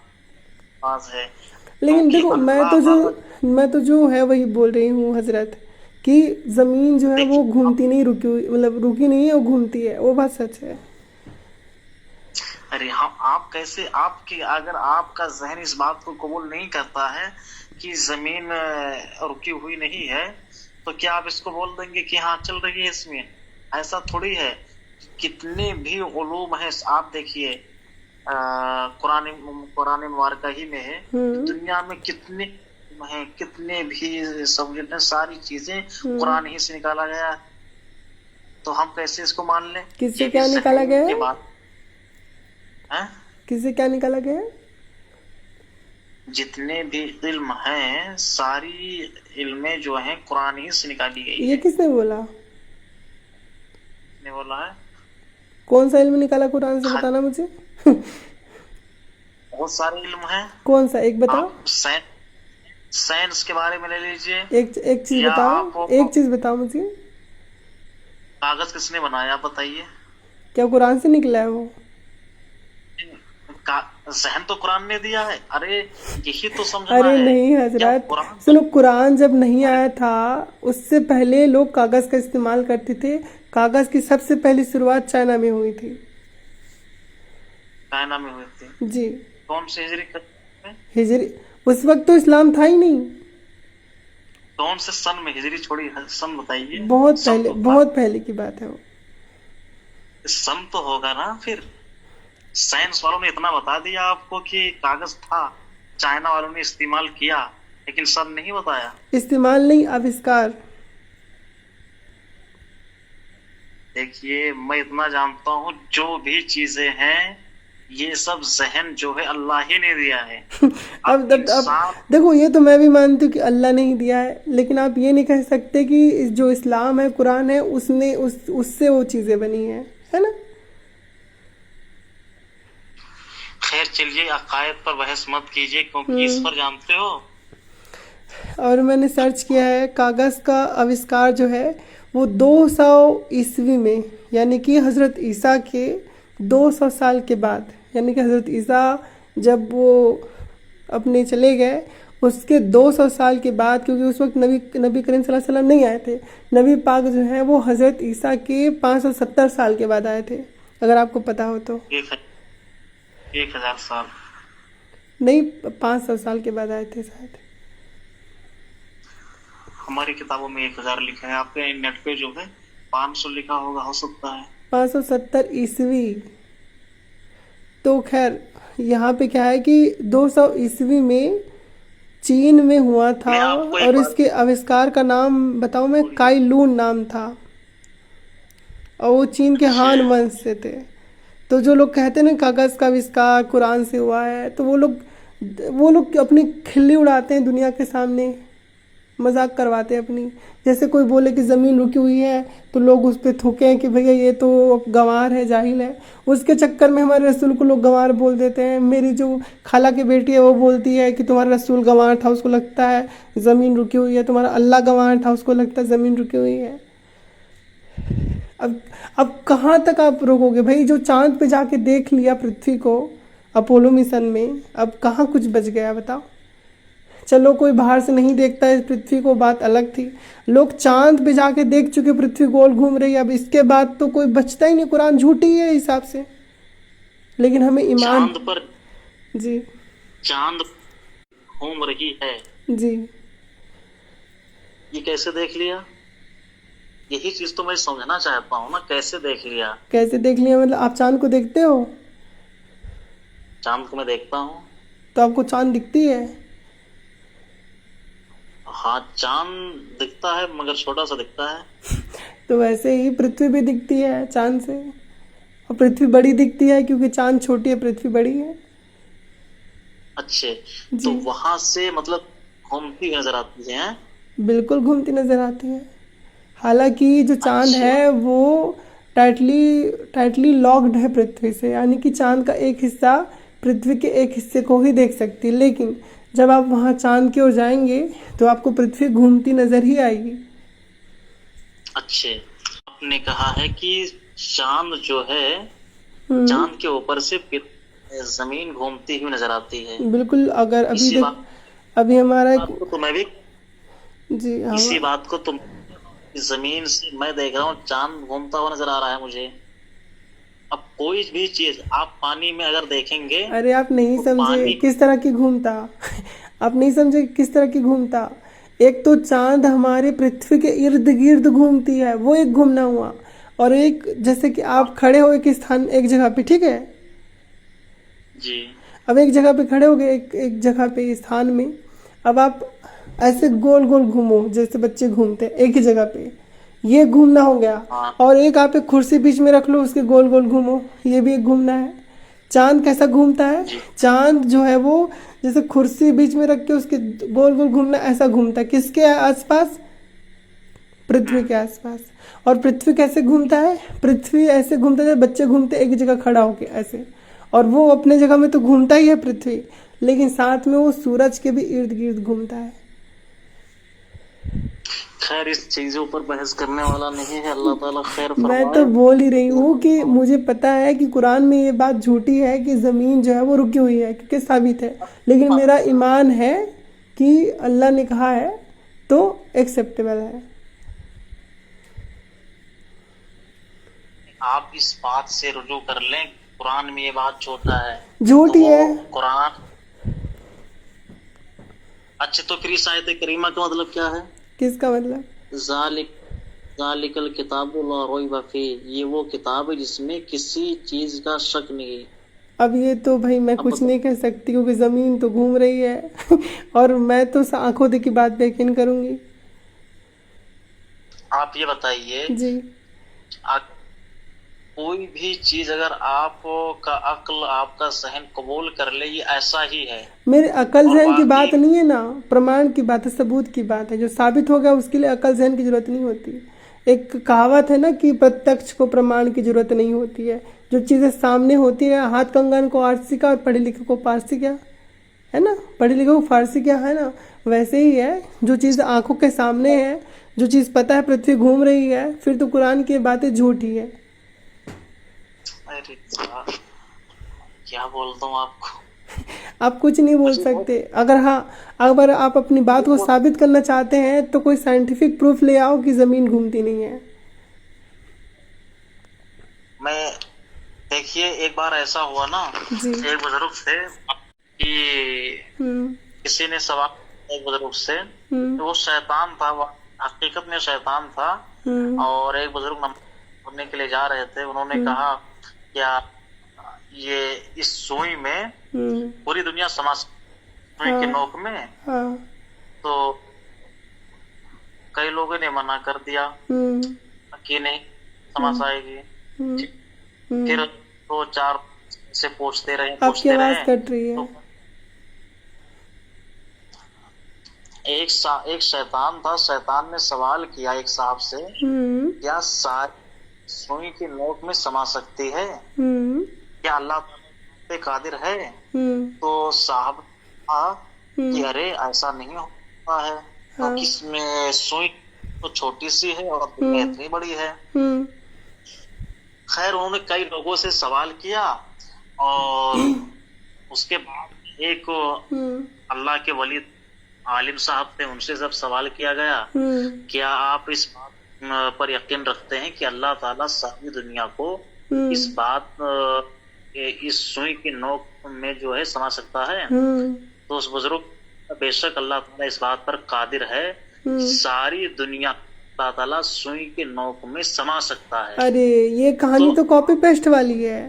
Speaker 2: ہے۔
Speaker 1: لیکن دیکھو میں تو جو ہے وہی بول رہی ہوں حضرت، کہ زمین جو ہے وہ گھومتی نہیں، رکی ہوئی، مطلب رکی نہیں ہے، وہ گھومتی ہے، وہ بات سچ ہے۔
Speaker 2: ارے آپ کیسے، آپ کی اگر آپ کا ذہن اس بات کو قبول نہیں کرتا ہے کہ زمین رکی ہوئی نہیں ہے، تو کیا آپ اس کو بول دیں گے کہ ہاں چل رہی ہے زمین؟ ایسا تھوڑی ہے۔ کتنے بھی علوم ہیں، آپ دیکھیے قرآن مبارکہ ہی میں ہے، دنیا میں کتنے ہیں، کتنے بھی سبجیکٹ ہیں، ساری چیزیں قرآن ہی سے نکالا گیا ہے، تو ہم کیسے اس کو مان لیں؟
Speaker 1: کس سے کیا نکالا گیا ہے؟ کس سے کیا نکالا گیا ہے؟
Speaker 2: جتنے بھی علم ہیں، ساری علمیں جو ہیں قرآن ہی سے نکالی گئی ہے۔
Speaker 1: یہ کس نے بولا؟
Speaker 2: نے بولا ہے؟
Speaker 1: کون سا علم نکالا قرآن سے، بتانا مجھے۔
Speaker 2: بہت سارے علم ہیں۔
Speaker 1: کون سا؟ ایک بتاؤ۔
Speaker 2: سائنس کے بارے میں لے لیجئے،
Speaker 1: ایک چیز بتاؤ، ایک چیز بتاؤ مجھے۔
Speaker 2: کاغذ کس نے بنایا بتائیے؟
Speaker 1: کیا قرآن سے نکلا ہے وہ؟
Speaker 2: ذہن تو قرآن نے دیا ہے، ارے یہی تو سمجھنا ہے۔
Speaker 1: ارے نہیں حضرت، سنو، قرآن جب نہیں آیا تھا اس سے پہلے لوگ کاغذ کا استعمال کرتے تھے۔ کاغذ کی سب سے پہلی شروعات چائنا میں ہوئی تھی۔
Speaker 2: چائنا میں ہوئی تھی؟
Speaker 1: جی۔
Speaker 2: کون سے
Speaker 1: ہجری؟ اس وقت تو اسلام تھا ہی نہیں۔
Speaker 2: کون سے سن میں؟ ہجری چھوڑی، سن بتائیے۔
Speaker 1: بہت پہلے کی بات ہے وہ۔
Speaker 2: سن تو ہوگا نا پھر۔ سائنس والوں نے اتنا بتا دیا آپ کو کہ کاغذ تھا، چائنا والوں نے استعمال کیا، لیکن سن نہیں بتایا۔
Speaker 1: استعمال نہیں، آوشکار۔
Speaker 2: دیکھیے میں اتنا جانتا ہوں، جو بھی چیزیں ہیں یہ سب ذہن جو ہے اللہ ہی نے دیا ہے۔
Speaker 1: اب دیکھو، یہ تو میں بھی مانتی ہوں کہ اللہ نے ہی دیا ہے، لیکن آپ یہ نہیں کہہ سکتے کہ جو اسلام ہے، قرآن ہے، اس سے وہ چیزیں بنی ہیں، ہے نا؟
Speaker 2: خیر چلیے، عقائد پر بحث مت کیجیے، کیونکہ اس پر جانتے ہو۔
Speaker 1: اور میں نے سرچ کیا ہے، کاغذ کا آوشکار جو ہے وہ 200 عیسوی میں، یعنی کہ حضرت عیسیٰ کے 200 سال کے بعد، یعنی کہ حضرت عیسیٰ جب وہ اپنے چلے گئے اس کے 200 سال کے بعد، کیونکہ اس وقت نبی کریم صلی اللہ علیہ وسلم نہیں آئے تھے، نبی پاک جو ہیں وہ حضرت عیسیٰ کے 570 سال کے بعد آئے تھے، اگر آپ کو پتا ہو تو۔
Speaker 2: 1000 سال
Speaker 1: نہیں، 500 سال کے بعد آئے تھے شاید۔
Speaker 2: ہماری کتابوں میں 1000 لکھا ہے، آپ کے نیٹ پہ جو ہے 500 لکھا ہوگا، ہو سکتا ہے
Speaker 1: 570 عیسوی۔ تو خیر یہاں پہ کیا ہے کہ 200 عیسوی میں چین میں ہوا تھا، اور اس کے آوشکار کا نام بتاؤں میں، کائی لون نام تھا، اور وہ چین کے ہان ونش سے تھے۔ تو جو لوگ کہتے ہیں نا کاغذ کا آوشکار قرآن سے ہوا ہے، تو وہ لوگ اپنی کھلی اڑاتے ہیں دنیا کے سامنے، مذاق کرواتے ہیں اپنی۔ جیسے کوئی بولے کہ زمین رکی ہوئی ہے تو لوگ اس پہ تھوکیں کہ بھیا یہ تو گنوار ہے، جاہل ہے۔ اس کے چکر میں ہمارے رسول کو لوگ گنوار بول دیتے ہیں۔ میری جو خالہ کی بیٹی ہے وہ بولتی ہے کہ تمہارا رسول گنوار تھا، اس کو لگتا ہے زمین رکی ہوئی ہے۔ تمہارا اللہ گنوار تھا، اس کو لگتا ہے زمین رکی ہوئی ہے۔ اب کہاں تک آپ روکو گے بھائی؟ جو چاند پہ جا کے دیکھ لیا پرتھوی کو اپولو مشن میں، اب کہاں کچھ بچ گیا بتاؤ؟ چلو کوئی باہر سے نہیں دیکھتا ہے پرتھوی کو، بات الگ تھی، لوگ چاند پہ جا کے دیکھ چکے پرتھوی گول گھوم رہی ہے، اب اس کے بعد تو کوئی بچتا ہی نہیں، قرآن جھوٹی ہے حساب سے۔ لیکن ہمیں ایمان،
Speaker 2: چاند پر،
Speaker 1: جی
Speaker 2: چاند گھوم رہی ہے،
Speaker 1: جی،
Speaker 2: یہ کیسے دیکھ لیا؟ یہی چیز تو میں سمجھنا چاہتا ہوں نا، کیسے دیکھ لیا؟
Speaker 1: کیسے دیکھ لیا مطلب آپ چاند کو دیکھتے ہو؟
Speaker 2: چاند کو میں دیکھتا ہوں۔
Speaker 1: تو آپ کو چاند دکھتی ہے؟
Speaker 2: ہاں چاند دکھتا ہے مگر چھوٹا سا دکھتا ہے.
Speaker 1: تو ویسے ہی پرتھوی بھی دکھتی ہے چاند سے، اور پرتھوی بڑی دکھتی ہے کیونکہ چاند چھوٹی ہے، پرتھوی بڑی ہے.
Speaker 2: اچھا تو
Speaker 1: جی
Speaker 2: وہاں سے مطلب گھومتی نظر آتی ہیں.
Speaker 1: بالکل گھومتی نظر آتی ہے. حالانکہ جو چاند
Speaker 2: اچھا
Speaker 1: ہے وہ ٹائٹلی لاکڈ ہے پرتھوی سے، یعنی کہ چاند کا ایک حصہ پرتھوی کے ایک حصے کو ہی دیکھ سکتی ہے، لیکن جب آپ وہاں چاند کی اور جائیں گے تو آپ کو پرتھوی گھومتی نظر ہی آئے گی.
Speaker 2: اچھا آپ نے کہا ہے کہ چاند جو ہے
Speaker 1: ہوں
Speaker 2: چاند کے اوپر سے زمین گھومتی ہوئی نظر آتی ہے.
Speaker 1: بالکل. اگر ابھی
Speaker 2: اسی
Speaker 1: دیکھ، ابھی ہمارا ایک،
Speaker 2: بات کو تو میں بھی
Speaker 1: جی
Speaker 2: اسی بات کو تم زمین سے میں دیکھ رہا ہوں چاند گھومتا ہوا نظر آ رہا ہے مجھے. اب کوئی بھی چیز آپ پانی میں اگر دیکھیں گے
Speaker 1: ارے آپ نہیں
Speaker 2: تو
Speaker 1: سمجھے
Speaker 2: پانی
Speaker 1: کس طرح کی گھومتا. آپ نہیں سمجھے کس طرح کی گھومتا. ایک تو چاند ہمارے پرتھوی کے ارد گرد گھومتی ہے، وہ ایک گھومنا ہوا، اور ایک جیسے کہ آپ کھڑے ہوئے کس استھان ایک جگہ پہ، ٹھیک ہے،
Speaker 2: جی
Speaker 1: اب ایک جگہ پہ کھڑے ہو گئے ایک جگہ پہ استھان میں، اب آپ ایسے گول گول گھومو جیسے بچے گھومتے ایک ہی جگہ پہ، یہ گھومنا ہو گیا.
Speaker 2: ہاں
Speaker 1: اور ایک آپ ایک کرسی بیچ میں رکھ لو، اس کے گول گول گھومو، یہ بھی ایک گھومنا ہے. چاند کیسا گھومتا ہے؟
Speaker 2: جی
Speaker 1: چاند جو ہے وہ جیسے کرسی بیچ میں رکھ کے اس کے گول گول گھومنا، ایسا گھومتا ہے. کس کے آس پاس؟ پرتھوی کے آس پاس. اور پرتھوی کیسے گھومتا ہے؟ پرتھوی ایسے گھومتا ہے جب بچے گھومتے ایک جگہ کھڑا ہو کے ایسے، اور وہ اپنے جگہ میں تو گھومتا ہی ہے پرتھوی، لیکن ساتھ میں وہ سورج کے بھی ارد گرد گھومتا ہے.
Speaker 2: خیر اس چیزوں پر بحث کرنے والا نہیں ہے. اللہ تعالیٰ خیر
Speaker 1: میں
Speaker 2: فرمائے.
Speaker 1: تو بول ہی رہی ہوں کہ مجھے پتا ہے کہ قرآن میں یہ بات جھوٹی ہے کہ زمین جو ہے وہ رکی ہوئی ہے، کیونکہ ثابت ہے، لیکن میرا ایمان ہے کہ اللہ نے کہا ہے تو ایکسیپٹیبل ہے.
Speaker 2: آپ اس بات سے رجوع کر لیں قرآن میں یہ بات چھوٹا ہے تو
Speaker 1: جھوٹی
Speaker 2: وہ
Speaker 1: ہے.
Speaker 2: قرآن. اچھا تو پھر اس آیت کریمہ کا مطلب کیا ہے؟
Speaker 1: کس کا مطلب؟
Speaker 2: ذالک الکتاب لا ریب فیہ، یہ وہ کتاب ہے جس میں کسی چیز کا شک نہیں.
Speaker 1: اب یہ تو بھائی میں
Speaker 2: اب
Speaker 1: کچھ نہیں کہہ سکتی کیونکہ زمین تو گھوم رہی ہے اور میں تو آنکھوں دیکھی بات پہ یقین کروں گی.
Speaker 2: آپ یہ بتائیے
Speaker 1: جی
Speaker 2: کوئی بھی چیز اگر آپ کا عقل آپ کا ذہن قبول کر لے یہ ایسا ہی ہے،
Speaker 1: میرے عقل
Speaker 2: اور
Speaker 1: ذہن کی
Speaker 2: باقی
Speaker 1: بات نہیں ہے نا، پرمان کی بات ہے، ثبوت کی بات ہے. جو ثابت ہو گیا اس کے لیے عقل ذہن کی ضرورت نہیں ہوتی. ایک کہاوت ہے نا کہ پرتکش کو پرمان کی ضرورت نہیں ہوتی ہے. جو چیزیں سامنے ہوتی ہیں، ہاتھ کنگن کو آرسی کا اور پڑھے لکھے کو پارسی کیا ہے نا، پڑھے لکھے کو فارسی کیا ہے نا، ویسے ہی ہے. جو چیز آنکھوں کے سامنے ہے، جو چیز پتہ ہے پرتھوی گھوم رہی ہے، پھر تو قرآن کی باتیں جھوٹی ہے.
Speaker 2: ارے کیا بولتا ہوں آپ کو.
Speaker 1: آپ کچھ نہیں بول سکتے. اگر آپ اپنی بات کو ثابت کرنا چاہتے ہیں تو کوئی سائنٹیفک پروف لے آؤ کہ زمین گھومتی نہیں ہے.
Speaker 2: میں دیکھیے ایک بار ایسا ہوا نا،
Speaker 1: جی
Speaker 2: ایک بزرگ سے کہ
Speaker 1: ہوں
Speaker 2: کسی نے سوال ایک بزرگ سے،
Speaker 1: ہوں
Speaker 2: وہ شیطان تھا، وہ حقیقت میں شیطان تھا.
Speaker 1: ہوں
Speaker 2: اور ایک بزرگ نماز پڑھنے کے لیے جا رہے تھے، انہوں نے
Speaker 1: ہوں
Speaker 2: کہا کیا یہ اس سوئی میں
Speaker 1: ہوں
Speaker 2: پوری دنیا سما سوئی کے
Speaker 1: ہاں
Speaker 2: نوک میں؟
Speaker 1: ہاں
Speaker 2: تو کئی لوگوں نے منع کر دیا
Speaker 1: ہوں
Speaker 2: کہ نہیں سما آئے گی.
Speaker 1: ہوں ہوں
Speaker 2: پھر دو چار سے پوچھتے
Speaker 1: آپ کی آواز
Speaker 2: رہے
Speaker 1: کٹ رہی ہے.
Speaker 2: تو ایک شیطان تھا، شیطان نے سوال کیا ایک صاحب سے،
Speaker 1: ہوں
Speaker 2: کیا ساری سوئی کی نوک میں سما سکتی ہے؟
Speaker 1: ہوں
Speaker 2: کیا اللہ پہ قادر ہے؟
Speaker 1: ہوں
Speaker 2: تو صاحب کہا
Speaker 1: ہوں
Speaker 2: کہ ارے ایسا نہیں ہوتا ہے،
Speaker 1: ہاں
Speaker 2: کس میں سوئی تو چھوٹی سی ہے اور دنیا
Speaker 1: ہوں
Speaker 2: اتنی بڑی ہے.
Speaker 1: ہوں
Speaker 2: خیر انہوں نے کئی لوگوں سے سوال کیا، اور اس کے بعد ایک
Speaker 1: ہوں
Speaker 2: اللہ کے ولی عالم صاحب تھے، ان سے جب سوال کیا گیا
Speaker 1: ہوں
Speaker 2: کیا آپ اس بات پر یقین رکھتے ہیں کہ اللہ تعالیٰ ساری دنیا کو
Speaker 1: ہوں
Speaker 2: اس بات اس سوئی کی نوک میں جو ہے سما سکتا ہے؟
Speaker 1: ہوں
Speaker 2: تو اس بزرگ بے شک اللہ تعالیٰ اس بات پر قادر ہے، ساری دنیا اللہ تعالیٰ سوئی کے نوک میں سما سکتا ہے.
Speaker 1: ارے یہ کہانی تو کاپی پیسٹ والی ہے.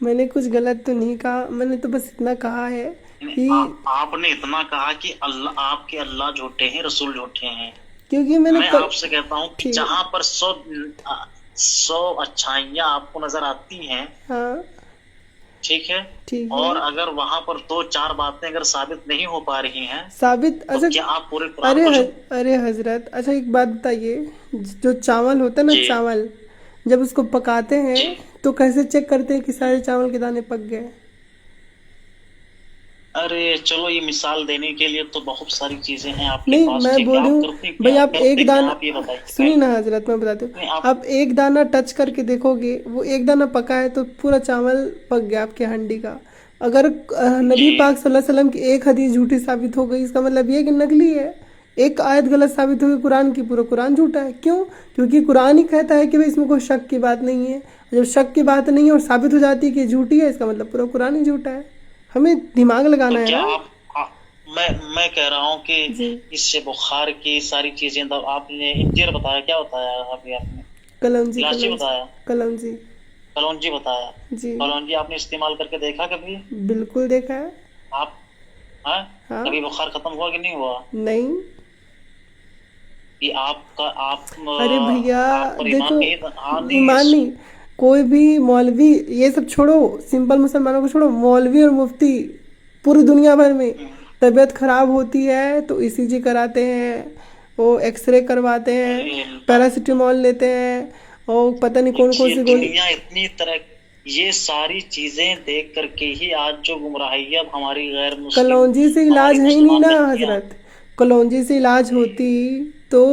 Speaker 1: میں نے کچھ غلط تو نہیں کہا, میں نے تو بس اتنا کہا ہے کہ
Speaker 2: آپ نے اتنا کہا کہ اللہ آپ کے اللہ جھوٹے ہیں, رسول جھوٹے ہیں.
Speaker 1: کیونکہ میں نے
Speaker 2: میں آپ سے کہتا ہوں کہ جہاں پر 100 اچھائیاں آپ کو نظر آتی ہیں,
Speaker 1: ہاں
Speaker 2: ٹھیک ہے,
Speaker 1: ٹھیک ہے,
Speaker 2: اور اگر وہاں پر 2-4 باتیں اگر ثابت نہیں ہو پا رہی ہیں
Speaker 1: ثابت,
Speaker 2: تو
Speaker 1: اچھا
Speaker 2: کیا آپ پورے قرآن کو
Speaker 1: ارے حضرت, اچھا ایک بات بتائیے, جو چاول ہوتا ہے نا,
Speaker 2: جی
Speaker 1: چاول جب اس کو پکاتے ہیں
Speaker 2: جی
Speaker 1: تو کیسے چیک کرتے ہیں کہ سارے چاول کے دانے پک گئے؟
Speaker 2: ارے چلو یہ مثال دینے کے لیے تو بہت ساری چیزیں ہیں آپ کے
Speaker 1: نہیں,
Speaker 2: پاس,
Speaker 1: میں
Speaker 2: ٹھیک ہے,
Speaker 1: بول رہی
Speaker 2: آپ
Speaker 1: ہوں
Speaker 2: کرتے
Speaker 1: بھائی,
Speaker 2: کیا,
Speaker 1: آپ ایک دانہ,
Speaker 2: آپ یہ بتائیے
Speaker 1: سنی
Speaker 2: پہلے.
Speaker 1: نا حضرت, میں بتاتی
Speaker 2: نہیں
Speaker 1: ہوں, آپ ایک دانہ ٹچ کر کے دیکھو گے, وہ ایک دانہ پکا ہے تو پورا چاول پک گیا آپ کے ہانڈی کا. اگر نبی
Speaker 2: جی
Speaker 1: پاک صلی اللہ علیہ وسلم کی ایک حدیث جھوٹی ثابت ہو گئی, اس کا مطلب یہ کہ نقلی ہے. ایک آیت غلط ثابت ہوئی قرآن کی, پورا قرآن جھوٹا ہے. کیوں؟ کیونکہ قرآن ہی کہتا ہے کہ بھائی اس میں کوئی شک کی بات نہیں ہے. جب شک کی بات نہیں ہے اور ثابت ہو جاتی ہے کہ جھوٹی ہے, اس کا مطلب پورا قرآن ہی جھوٹا ہے. ہمیں دماغ
Speaker 2: تو
Speaker 1: لگانا ہے
Speaker 2: کیا
Speaker 1: نا.
Speaker 2: میں کہہ رہا ہوں کہ
Speaker 1: جی,
Speaker 2: اس سے بخار کی ساری چیزیں, آپ نے انجیر بتایا, کیا بتایا ابھی آپ نے,
Speaker 1: کلونجی,
Speaker 2: الائچی بتایا,
Speaker 1: کلونجی,
Speaker 2: کلونجی بتایا,
Speaker 1: جی
Speaker 2: کلونجی آپ نے استعمال کر کے دیکھا کبھی
Speaker 1: بالکل دیکھا ہے.
Speaker 2: آپ؟ ہاں,
Speaker 1: ہاں,
Speaker 2: کبھی بخار ختم ہوا کہ نہیں ہوا؟
Speaker 1: نہیں.
Speaker 2: کہ آپ کا
Speaker 1: ارے بھیا
Speaker 2: آپ پر
Speaker 1: دیکھو,
Speaker 2: ایمان نہیں
Speaker 1: ایمان نہیں, کوئی بھی مولوی, یہ سب چھوڑو, سمپل مسلمانوں کو چھوڑو, مولوی اور مفتی پوری دنیا بھر میں طبیعت خراب ہوتی ہے تو ECG کراتے ہیں, وہ ایکس رے کرواتے ہیں, پیراسیٹامول لیتے ہیں, اور پتہ نہیں کون کون
Speaker 2: یہ
Speaker 1: سی گولی.
Speaker 2: دنیا اتنی طرح, یہ ساری چیزیں دیکھ کر کے ہی آج جو گمراہی اب ہماری
Speaker 1: کلونجی سے علاج
Speaker 2: ہماری
Speaker 1: ہے ہی نہیں
Speaker 2: مسلمان
Speaker 1: نا
Speaker 2: بچیاں,
Speaker 1: حضرت, کلونجی سے علاج ہوتی تو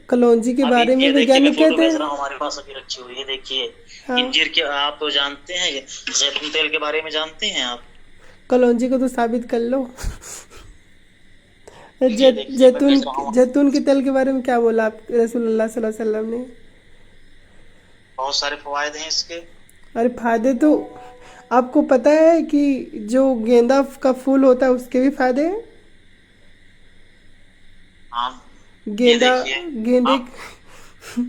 Speaker 1: کلونجی کے
Speaker 2: ابھی
Speaker 1: بارے میں
Speaker 2: یہ دیکھیے, میں
Speaker 1: ویگیانک
Speaker 2: فوٹو
Speaker 1: کہتے
Speaker 2: بھیج
Speaker 1: ہیں.
Speaker 2: رہا ہوں, ہمارے پاس ابھی رکھی ہوئی ہے, دیکھیے
Speaker 1: ہاں,
Speaker 2: انجیر کے, آپ تو جانتے ہیں زیتون تیل کے بارے میں جانتے ہیں آپ,
Speaker 1: کلونجی کو تو ثابت کر لو.
Speaker 2: یہ دیکھیے میں بھیج رہا ہوں,
Speaker 1: زیتون کے تیل کے بارے میں کیا بولا آپ رسول اللہ صلی اللہ علیہ وسلم نے؟
Speaker 2: بہت سارے فوائد ہیں اس کے.
Speaker 1: ارے فائدے تو آپ کو پتہ ہے کہ جو گیندا کا پھول ہوتا ہے اس کے بھی فائدے ہیں.
Speaker 2: ہاں, یہ دیکھیے
Speaker 1: گیندے
Speaker 2: آپ,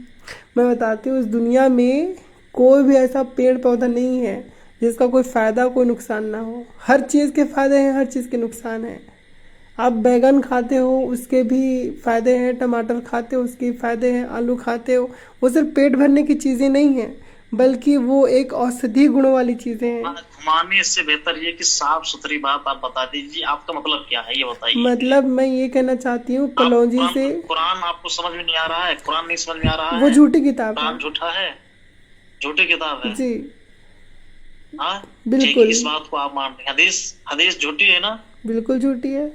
Speaker 1: میں بتاتی ہوں, اس دنیا میں کوئی بھی ایسا پیڑ پودا نہیں ہے جس کا کوئی فائدہ کوئی نقصان نہ ہو. ہر چیز کے فائدے ہیں, ہر چیز کے نقصان ہیں. آپ بیگن کھاتے ہو اس کے بھی فائدے ہیں, ٹماٹر کھاتے ہو اس کے فائدے ہیں, آلو کھاتے ہو, وہ صرف پیٹ بھرنے کی چیزیں نہیں ہیں بلکہ وہ ایک اوشدھی گنوں والی چیزیں ہیں.
Speaker 2: گھمانے سے بہتر یہ کہ صاف ستھری بات آپ بتا دیجیے, آپ کا مطلب کیا ہے یہ بتائیے.
Speaker 1: مطلب میں یہ کہنا چاہتی ہوں کلونجی سے,
Speaker 2: قرآن آپ کو سمجھ میں نہیں آ رہا ہے, قرآن نہیں سمجھ میں آ رہا
Speaker 1: وہ
Speaker 2: ہے,
Speaker 1: جھوٹی کتاب ہے.
Speaker 2: قرآن جھوٹا ہے, جھوٹی کتاب ہے.
Speaker 1: جی
Speaker 2: ہاں ٹھیک ہے,
Speaker 1: بالکل,
Speaker 2: اس بات کو آپ مانتے ہیں, حدیث جھوٹی ہے نا,
Speaker 1: بالکل جھوٹی ہے.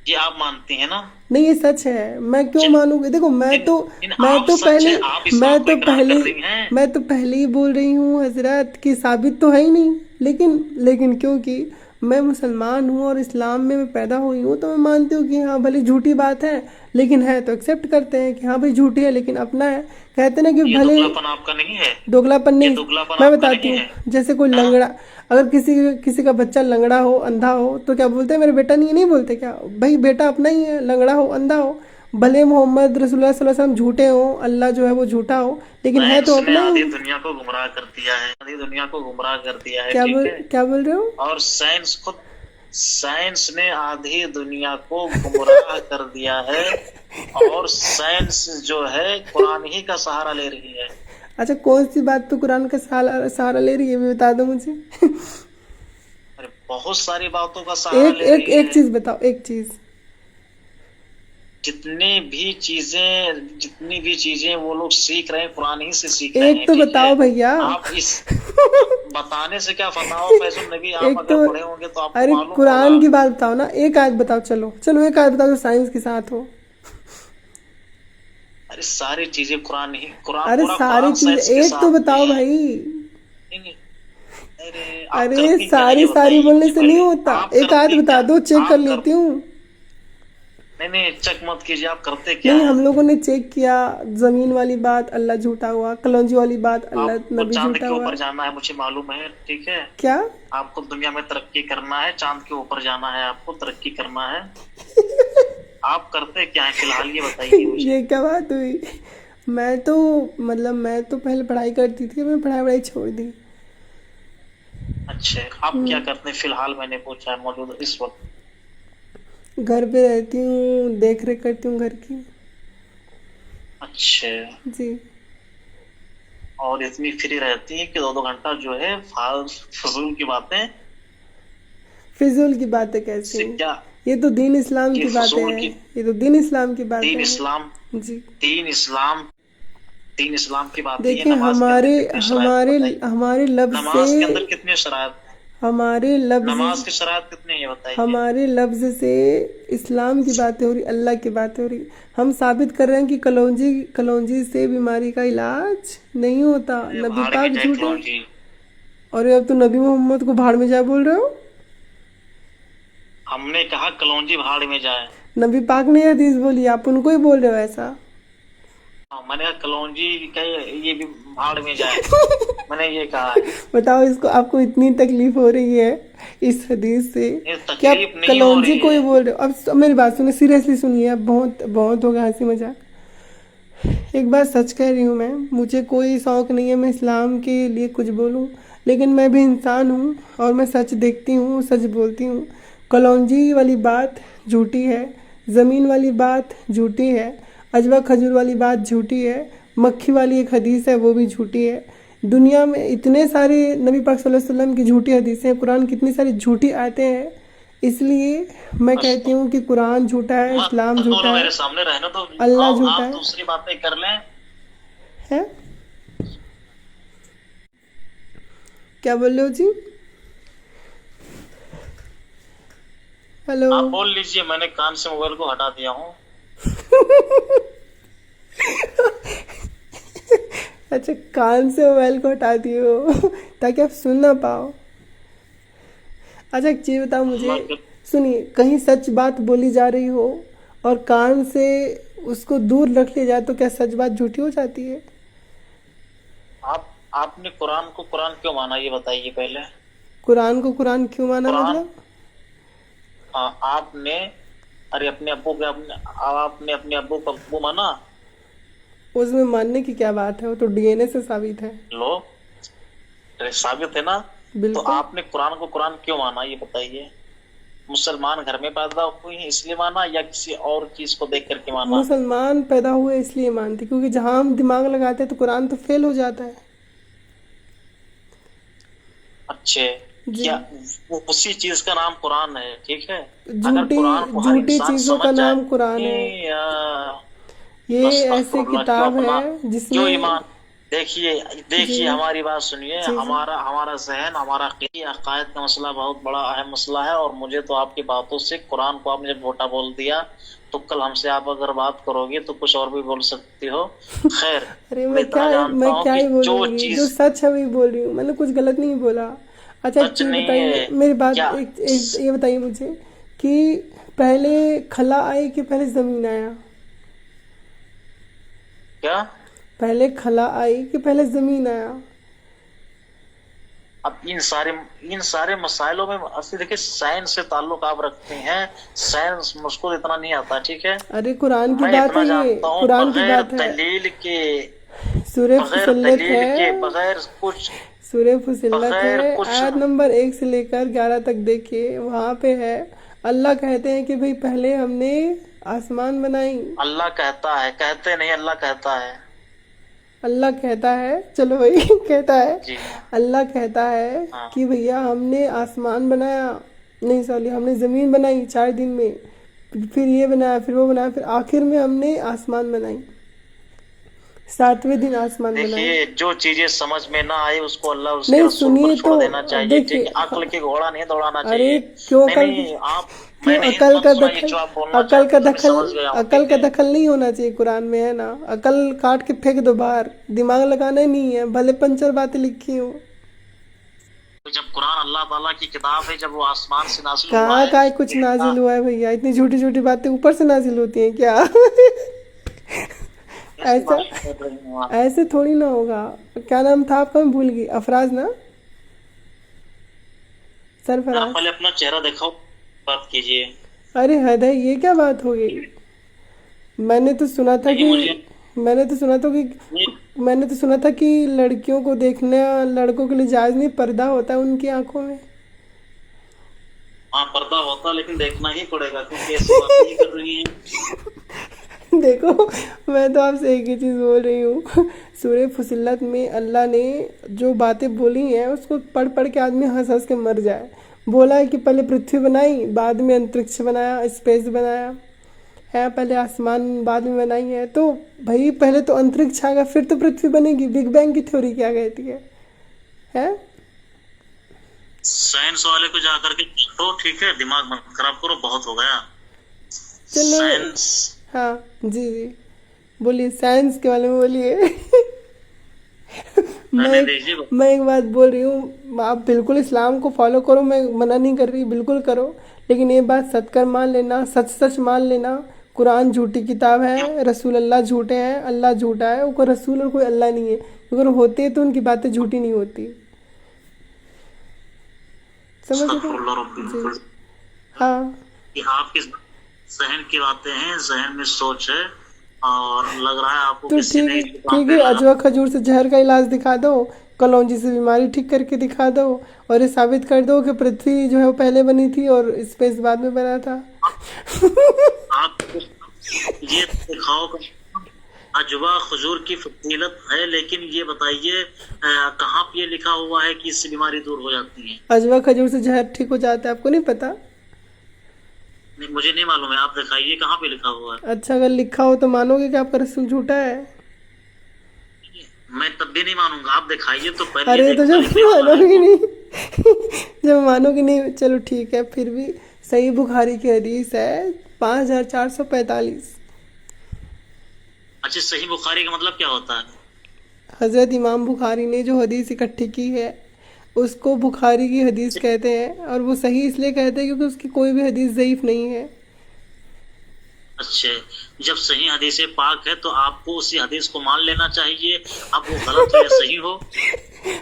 Speaker 2: یہ آپ مانتے ہیں نا؟
Speaker 1: نہیں, یہ سچ ہے. میں کیوں مانوں گی؟ دیکھو, میں
Speaker 2: آپ
Speaker 1: تو
Speaker 2: سچ ہے, آپ اس بات کو اقرار کر رہی ہیں.
Speaker 1: میں تو پہلے ہی بول رہی ہوں حضرت کہ ثابت تو ہے ہی نہیں, لیکن کیونکہ میں مسلمان ہوں اور اسلام میں پیدا ہوئی ہوں تو میں مانتی ہوں کہ ہاں بھلے جھوٹی بات ہے لیکن ہے تو ایکسیپٹ کرتے ہیں کہ ہاں بھائی جھوٹی ہے لیکن اپنا ہے. کہتے ہیں کہ
Speaker 2: یہ
Speaker 1: بھلے
Speaker 2: دگلاپن آپ کا نہیں ہے,
Speaker 1: دوگلاپن
Speaker 2: یہ
Speaker 1: نہیں.
Speaker 2: دگلاپن
Speaker 1: میں
Speaker 2: آپ کا
Speaker 1: بتاتی
Speaker 2: نہیں
Speaker 1: ہوں,
Speaker 2: ہے.
Speaker 1: جیسے کوئی
Speaker 2: ہاں
Speaker 1: لنگڑا, اگر کسی کا بچہ لنگڑا ہو, اندھا ہو, تو کیا بولتے ہیں میرے بیٹا نہیں, نہیں بولتے کیا بھائی بیٹا اپنا ہی ہے, لنگڑا ہو, اندھا ہو, بھلے محمد رسول اللہ صلی اللہ علیہ وسلم جھوٹے ہوں, اللہ جو ہے وہ جھوٹا ہو, لیکن ہے تو
Speaker 2: سائنس نے
Speaker 1: اپنا
Speaker 2: آدھی
Speaker 1: ہی.
Speaker 2: دنیا کو گمراہ کر دیا ہے, آدھی دنیا کو گمراہ کر دیا ہے,
Speaker 1: کیا
Speaker 2: ٹھیک ہے,
Speaker 1: کیا بول رہے ہو؟
Speaker 2: اور سائنس نے آدھی دنیا کو گمراہ کر دیا ہے, اور سائنس جو ہے قرآن ہی کا سہارا لے رہی ہے.
Speaker 1: اچھا, کون سی بات پہ قرآن کا سہارا لے رہی ہے یہ بتا دو مجھے.
Speaker 2: ارے بہت ساری باتوں کا سہارا لے رہی
Speaker 1: ایک
Speaker 2: ہے.
Speaker 1: چیز بتاؤ, ایک چیز.
Speaker 2: جتنی بھی چیزیں وہ لوگ سیکھ رہے ہیں قرآن ہی سے سیکھ رہے
Speaker 1: ایک
Speaker 2: ہیں,
Speaker 1: تو
Speaker 2: ٹھیک ہے.
Speaker 1: بتاؤ بھیا.
Speaker 2: آپ اس بتانے سے کیا فتح, فیض النبی آپ
Speaker 1: ایک تو,
Speaker 2: اگر پڑھے ہوں گے تو آپ کو
Speaker 1: ارے
Speaker 2: معلوم ہوگا.
Speaker 1: قرآن کی بات بتاؤ نا, ایک آیت بتاؤ, چلو ایک آیت بتاؤ جو سائنس کے ساتھ ہو.
Speaker 2: ارے ساری چیزیں قرآن ہی,
Speaker 1: ارے
Speaker 2: پورا
Speaker 1: ساری
Speaker 2: قرآن
Speaker 1: چیزیں,
Speaker 2: سائنس کے
Speaker 1: ایک تو
Speaker 2: ساتھ میں
Speaker 1: بتاؤ
Speaker 2: ہے.
Speaker 1: بھائی.
Speaker 2: ارے آپ
Speaker 1: ارے
Speaker 2: کرتی کیا ہے یہ
Speaker 1: ساری
Speaker 2: بتائیے
Speaker 1: بولنے
Speaker 2: مجھے
Speaker 1: سے نہیں
Speaker 2: پہلے,
Speaker 1: ہوتا,
Speaker 2: آپ
Speaker 1: ایک آیت
Speaker 2: کرتی
Speaker 1: بتا
Speaker 2: کیا,
Speaker 1: دو, چیک کر
Speaker 2: آپ
Speaker 1: لیتی ہوں.
Speaker 2: نہیں چیک مت کیجیے, آپ کرتے کیا
Speaker 1: نہیں,
Speaker 2: ہیں.
Speaker 1: ہم لوگوں نے چیک کیا, زمین والی بات اللہ جھوٹا ہوا, کلونجی والی بات
Speaker 2: آپ
Speaker 1: اللہ
Speaker 2: کو
Speaker 1: نبی
Speaker 2: چاند
Speaker 1: جھوٹا
Speaker 2: کے
Speaker 1: ہوا.
Speaker 2: اوپر جانا ہے مجھے معلوم ہے, ٹھیک ہے.
Speaker 1: کیا
Speaker 2: آپ کو دنیا میں ترقی کرنا ہے, چاند کے اوپر جانا ہے, آپ کو ترقی کرنا ہے. آپ کرتے کیا ہیں فی الحال یہ بتائیے مجھے.
Speaker 1: یہ کیا بات ہوئی؟ میں تو پہلے پڑھائی کرتی تھی, میں پڑھائی چھوڑ دی.
Speaker 2: اچھا آپ کیا کرتے ہیں فی الحال؟ میں نے پوچھا ہے موجود اس وقت.
Speaker 1: گھر پہ رہتی ہوں، دیکھ ریکھ کرتی ہوں گھر کی.
Speaker 2: اچھا
Speaker 1: جی.
Speaker 2: اور اتنی فری رہتی ہیں کہ 2 گھنٹہ جو ہے فضول کی باتیں.
Speaker 1: فضول کی باتیں کیسی ہیں؟ یہ تو دین اسلام کی باتیں ہیں. یہ تو دین اسلام کی باتیں ہیں. جی
Speaker 2: دین اسلام کی بات ہے.
Speaker 1: دیکھیں ہمارے لفظ سے،
Speaker 2: نماز کے اندر کتنے شرائط ہیں؟
Speaker 1: ہمارے
Speaker 2: نماز کی شرائط کتنی ہیں بتائیے؟
Speaker 1: ہمارے لفظ سے اسلام کی باتیں ہو رہی، اللہ کی باتیں ہو رہی. ہم ثابت کر رہے ہیں کہ کلونجی سے بیماری کا علاج نہیں ہوتا. نبی پاک جھوٹے. اور اب تو نبی محمد کو بھاڑ میں جا بول رہے ہو.
Speaker 2: ہم نے کہا کلونجی بھاڑ میں جائے.
Speaker 1: نبی پاک نے حدیث بولی، آپ ان کو ہی بول رہے ہو ایسا.
Speaker 2: میں نے کہا کلونجی یہ بھی بھاڑ میں جائے. میں نے یہ کہا.
Speaker 1: بتاؤ اس کو، آپ کو اتنی تکلیف ہو رہی ہے اس حدیث سے کہ آپ کلونجی کو ہی بول رہے ہو. اب میری بات سنیں، سیریسلی سنیے. اب بہت ہوگا ہنسی مذاق. ایک بات سچ کہہ رہی ہوں میں، مجھے کوئی شوق نہیں ہے میں اسلام کے لیے کچھ بولوں، لیکن میں بھی انسان ہوں اور میں سچ دیکھتی ہوں، سچ بولتی ہوں. کلونجی والی بات جھوٹی ہے، زمین والی بات جھوٹی ہے، اجوا کھجور والی بات جھوٹی ہے، مکھی والی ایک حدیث ہے وہ بھی جھوٹی ہے. دنیا میں اتنے سارے نبی پاک صلی اللہ علیہ وسلم کی جھوٹی حدیثیں ہیں، قرآن کی اتنی ساری جھوٹی آیتیں ہیں. اس لیے میں کہتی ہوں کہ قرآن جھوٹا ہے، اسلام جھوٹا ہے،
Speaker 2: میرے سامنے رہنا تو
Speaker 1: اللہ جھوٹا ہے.
Speaker 2: دوسری باتیں کر لیں.
Speaker 1: کیا بول رہے ہو جی؟ ہیلو.
Speaker 2: آپ بول لیجئے، میں نے کان سے موبائل کو ہٹا دیا ہوں.
Speaker 1: اچھا، کان سے موبائل کو ہٹا دیے ہو تاکہ آپ سن نہ پاؤ. اچھا ایک چیز بتاؤ مجھے، سنیے، کہیں سچ بات بولی جا رہی ہو اور کان سے اس کو دور رکھ لیا جائے تو کیا سچ بات جھوٹی ہو جاتی ہے؟
Speaker 2: آپ نے قرآن کو قرآن کیوں مانا یہ بتائیے پہلے.
Speaker 1: قرآن کو قرآن کیوں مانا مطلب؟
Speaker 2: آپ نے اپنے ابو کو ابو مانا.
Speaker 1: اس میں ماننے کی کیا بات ہے، وہ تو ڈی این اے سے ثابت ہے.
Speaker 2: لو ثابت ہے نا. تو آپ نے قرآن کو قرآن کیوں مانا یہ بتائیے. مسلمان گھر میں پیدا ہوئی ہیں اس لیے مانا یا کسی اور چیز کو دیکھ کر کے مانا؟
Speaker 1: مسلمان پیدا ہوئے اس لیے مانتے کیونکہ جہاں ہم دماغ لگاتے ہیں تو قرآن تو فیل ہو جاتا ہے.
Speaker 2: اچھا، کیا اسی چیز کا نام قرآن ہے؟ ٹھیک ہے،
Speaker 1: جھوٹی چیزوں کا نام قرآن ہے. یہ ایسی کتاب ہے جس میں
Speaker 2: دیکھیے ہماری بات سنیے. ہمارا ذہن، ہمارا عقائد کا مسئلہ بہت بڑا اہم مسئلہ ہے، اور مجھے تو آپ کی باتوں سے قرآن کو آپ نے جب جھوٹا بول دیا تو کل ہم سے آپ اگر بات کرو گے تو کچھ اور بھی بول سکتی ہو. خیر،
Speaker 1: میں کیا ہی بولوں گی، جو سچ ہے وہی بول رہی ہوں، میں نے کچھ غلط نہیں بولا. اچھا ایک چیز بتائیے، میری بات یہ بتائیے مجھے کہ پہلے خلا آئی کہ پہلے زمین آیا؟
Speaker 2: کیا
Speaker 1: پہلے خلا آئی کہ پہلے زمین آیا؟
Speaker 2: اب ان سارے مسائلوں میں دیکھیں سائنس سے تعلق آپ رکھتے ہیں. سائنس مجھ کو اتنا نہیں آتا، ٹھیک ہے.
Speaker 1: ارے قرآن کی
Speaker 2: میں
Speaker 1: بات
Speaker 2: اتنا
Speaker 1: ہے، یہ
Speaker 2: جانتا ہوں
Speaker 1: قرآن کی
Speaker 2: بغیر
Speaker 1: بات ہے.
Speaker 2: دلیل کے،
Speaker 1: سورہ
Speaker 2: بغیر
Speaker 1: فصلت
Speaker 2: دلیل
Speaker 1: ہے،
Speaker 2: کے، بغیر کچھ،
Speaker 1: سورہ فصلت ہے،
Speaker 2: بغیر کچھ.
Speaker 1: آیت نمبر 1 سے لے کر 11 تک دیکھیے، وہاں پہ ہے اللہ کہتے ہیں کہ بھئی پہلے ہم نے آسمان بنائی.
Speaker 2: اللہ کہتا ہے، کہتے نہیں، اللہ کہتا ہے.
Speaker 1: اللہ کہتا ہے، چلو بھائی کہتا ہے.
Speaker 2: جی
Speaker 1: اللہ کہتا ہے کہ بھیا ہم نے آسمان بنایا، نہیں سوری ہم نے زمین بنائی 4 دن میں، پھر یہ بنایا، پھر وہ بنایا، پھر آخر میں ہم نے آسمان بنائی، 7ویں دن آسمان بنائی.
Speaker 2: دیکھیے جو چیزیں سمجھ میں نہ آئے اس کو اللہ اس کے
Speaker 1: نہیں
Speaker 2: رسول پر
Speaker 1: سنیے
Speaker 2: چھوڑ
Speaker 1: تو
Speaker 2: دینا چاہیے.
Speaker 1: دیکھیے،
Speaker 2: عقل کے گھوڑا نہیں دوڑانا
Speaker 1: ارے
Speaker 2: چاہیے.
Speaker 1: کیوں
Speaker 2: نہیں آپ، میں
Speaker 1: کیوں
Speaker 2: نہیں
Speaker 1: عقل کا
Speaker 2: سنائیے
Speaker 1: دخل،
Speaker 2: جو آپ بولنا
Speaker 1: عقل
Speaker 2: چاہتے
Speaker 1: کا
Speaker 2: ہیں میں
Speaker 1: دخل،
Speaker 2: سمجھ گیا ہوں.
Speaker 1: عقل کا دخل نہیں ہونا چاہیے قرآن میں، ہے نا. عقل کاٹ کے پھینک دو باہر، دماغ لگانا ہی نہیں ہے، بھلے پنچر باتیں لکھی ہوں.
Speaker 2: جب قرآن اللہ تعالیٰ کی کتاب ہے، جب وہ آسمان سے نازل ہوا
Speaker 1: کہاں
Speaker 2: ہے،
Speaker 1: کا کچھ نازل ہوا ہے بھیا؟ اتنی جھوٹی جھوٹی باتیں اوپر سے نازل ہوتی ہیں کیا؟ ایسے تھوڑی نہ ہوگا. کیا نام تھا آپ کا؟ میں بھول گئی. افراز نا، سرفراز.
Speaker 2: پہلے اپنا چہرہ دکھاؤ، بات کیجیے.
Speaker 1: ارے حد ہے، یہ کیا بات ہو گئی؟ میں نے تو سنا تھا کہ میں نے تو سنا تھا کہ لڑکیوں کو دیکھنا لڑکوں کے لیے جائز نہیں، پردہ ہوتا ہے ان کی آنکھوں میں.
Speaker 2: ہاں پردہ ہوتا لیکن دیکھنا ہی پڑے گا کیونکہ ایسی باتیں ہی کر رہی ہیں.
Speaker 1: دیکھو میں تو آپ سے ایک ہی چیز بول رہی ہوں، سورہ فصلت میں اللہ نے جو باتیں بولی ہیں اس کو پڑھ پڑھ کے آدمی ہنس ہنس کے مر جائے. بولا ہے کہ پہلے پرتھوی بنائی، بعد میں انترکش بنایا، اسپیس بنایا ہے، پہلے آسمان بعد میں بنائی ہے. تو بھائی پہلے تو انترکش آئے گا پھر تو پرتھوی بنے گی. بگ بینگ کی تھیوری کیا کہتی ہے؟
Speaker 2: سائنس والے کو جا کر کے تو ٹھیک ہے، دماغ مت خراب کرو، بہت ہو گیا.
Speaker 1: چلو
Speaker 2: سائنس
Speaker 1: ہاں جی جی بولیے، سائنس کے بارے میں بولیے. میں
Speaker 2: دیکھیے
Speaker 1: میں ایک بات بول رہی ہوں، آپ بالکل اسلام کو فالو کرو، میں منع نہیں کر رہی، بالکل کرو، لیکن یہ بات سچ کر مان لینا، سچ سچ مان لینا، قرآن جھوٹی کتاب ہے، رسول اللہ جھوٹے ہیں، اللہ جھوٹا ہے، وہ کوئی رسول اور کوئی اللہ نہیں ہے. اگر ہوتے تو ان کی باتیں جھوٹی نہیں ہوتی. سمجھ
Speaker 2: استغفر
Speaker 1: رہے
Speaker 2: اللہ ربی
Speaker 1: جی.
Speaker 2: الفضل
Speaker 1: ہاں
Speaker 2: کہ آپ کے ذہن کی باتیں ہیں، ذہن میں سوچ ہے اور لگ رہا ہے آپ کو
Speaker 1: تو
Speaker 2: کسی نے اس دکان
Speaker 1: ٹھیک
Speaker 2: پہ
Speaker 1: ہے،
Speaker 2: لگا.
Speaker 1: اجوا کھجور سے زہر کا علاج دکھا دو، کلونجی سے بیماری ٹھیک کر کے دکھا دو، اور یہ ثابت کر دو کہ پرتھوی جو ہے وہ پہلے بنی تھی اور اسپیس بعد میں بنا تھا.
Speaker 2: آپ یہ دکھاؤ کہ اجوا کھجور کی فضیلت ہے، لیکن یہ بتائیے کہاں پہ یہ لکھا ہوا ہے کہ اس سے بیماری دور ہو جاتی ہے؟
Speaker 1: اجوا کھجور سے زہر ٹھیک ہو جاتا ہے، آپ کو نہیں پتا؟
Speaker 2: مجھے نہیں معلوم ہے، آپ دکھائیے کہاں پہ لکھا ہوا ہے.
Speaker 1: اچھا اگر لکھا ہو تو مانو گے کہ آپ کا رسول جھوٹا ہے؟
Speaker 2: میں تب بھی نہیں مانوں گا، آپ دکھائیے تو پہلے یہ
Speaker 1: ارے تو
Speaker 2: دیکھوں گا
Speaker 1: جب
Speaker 2: لکھنے والا
Speaker 1: مانو
Speaker 2: ہے
Speaker 1: گے
Speaker 2: کون.
Speaker 1: نہیں جب مانو گے نہیں، چلو ٹھیک ہے، پھر بھی صحیح بخاری کی حدیث ہے 5445.
Speaker 2: اچھا صحیح بخاری کا مطلب کیا ہوتا ہے؟
Speaker 1: حضرت امام بخاری نے جو حدیث اکٹھی کی ہے اس کو بخاری کی حدیث کہتے ہیں، اور وہ صحیح اس لیے کہتے ہیں کیونکہ اس کی کوئی بھی حدیث ضعیف نہیں ہے.
Speaker 2: اچھا جب صحیح حدیث پاک ہے تو آپ کو اسی حدیث کو مان لینا چاہیے، اب وہ غلط ہو یا صحیح ہو.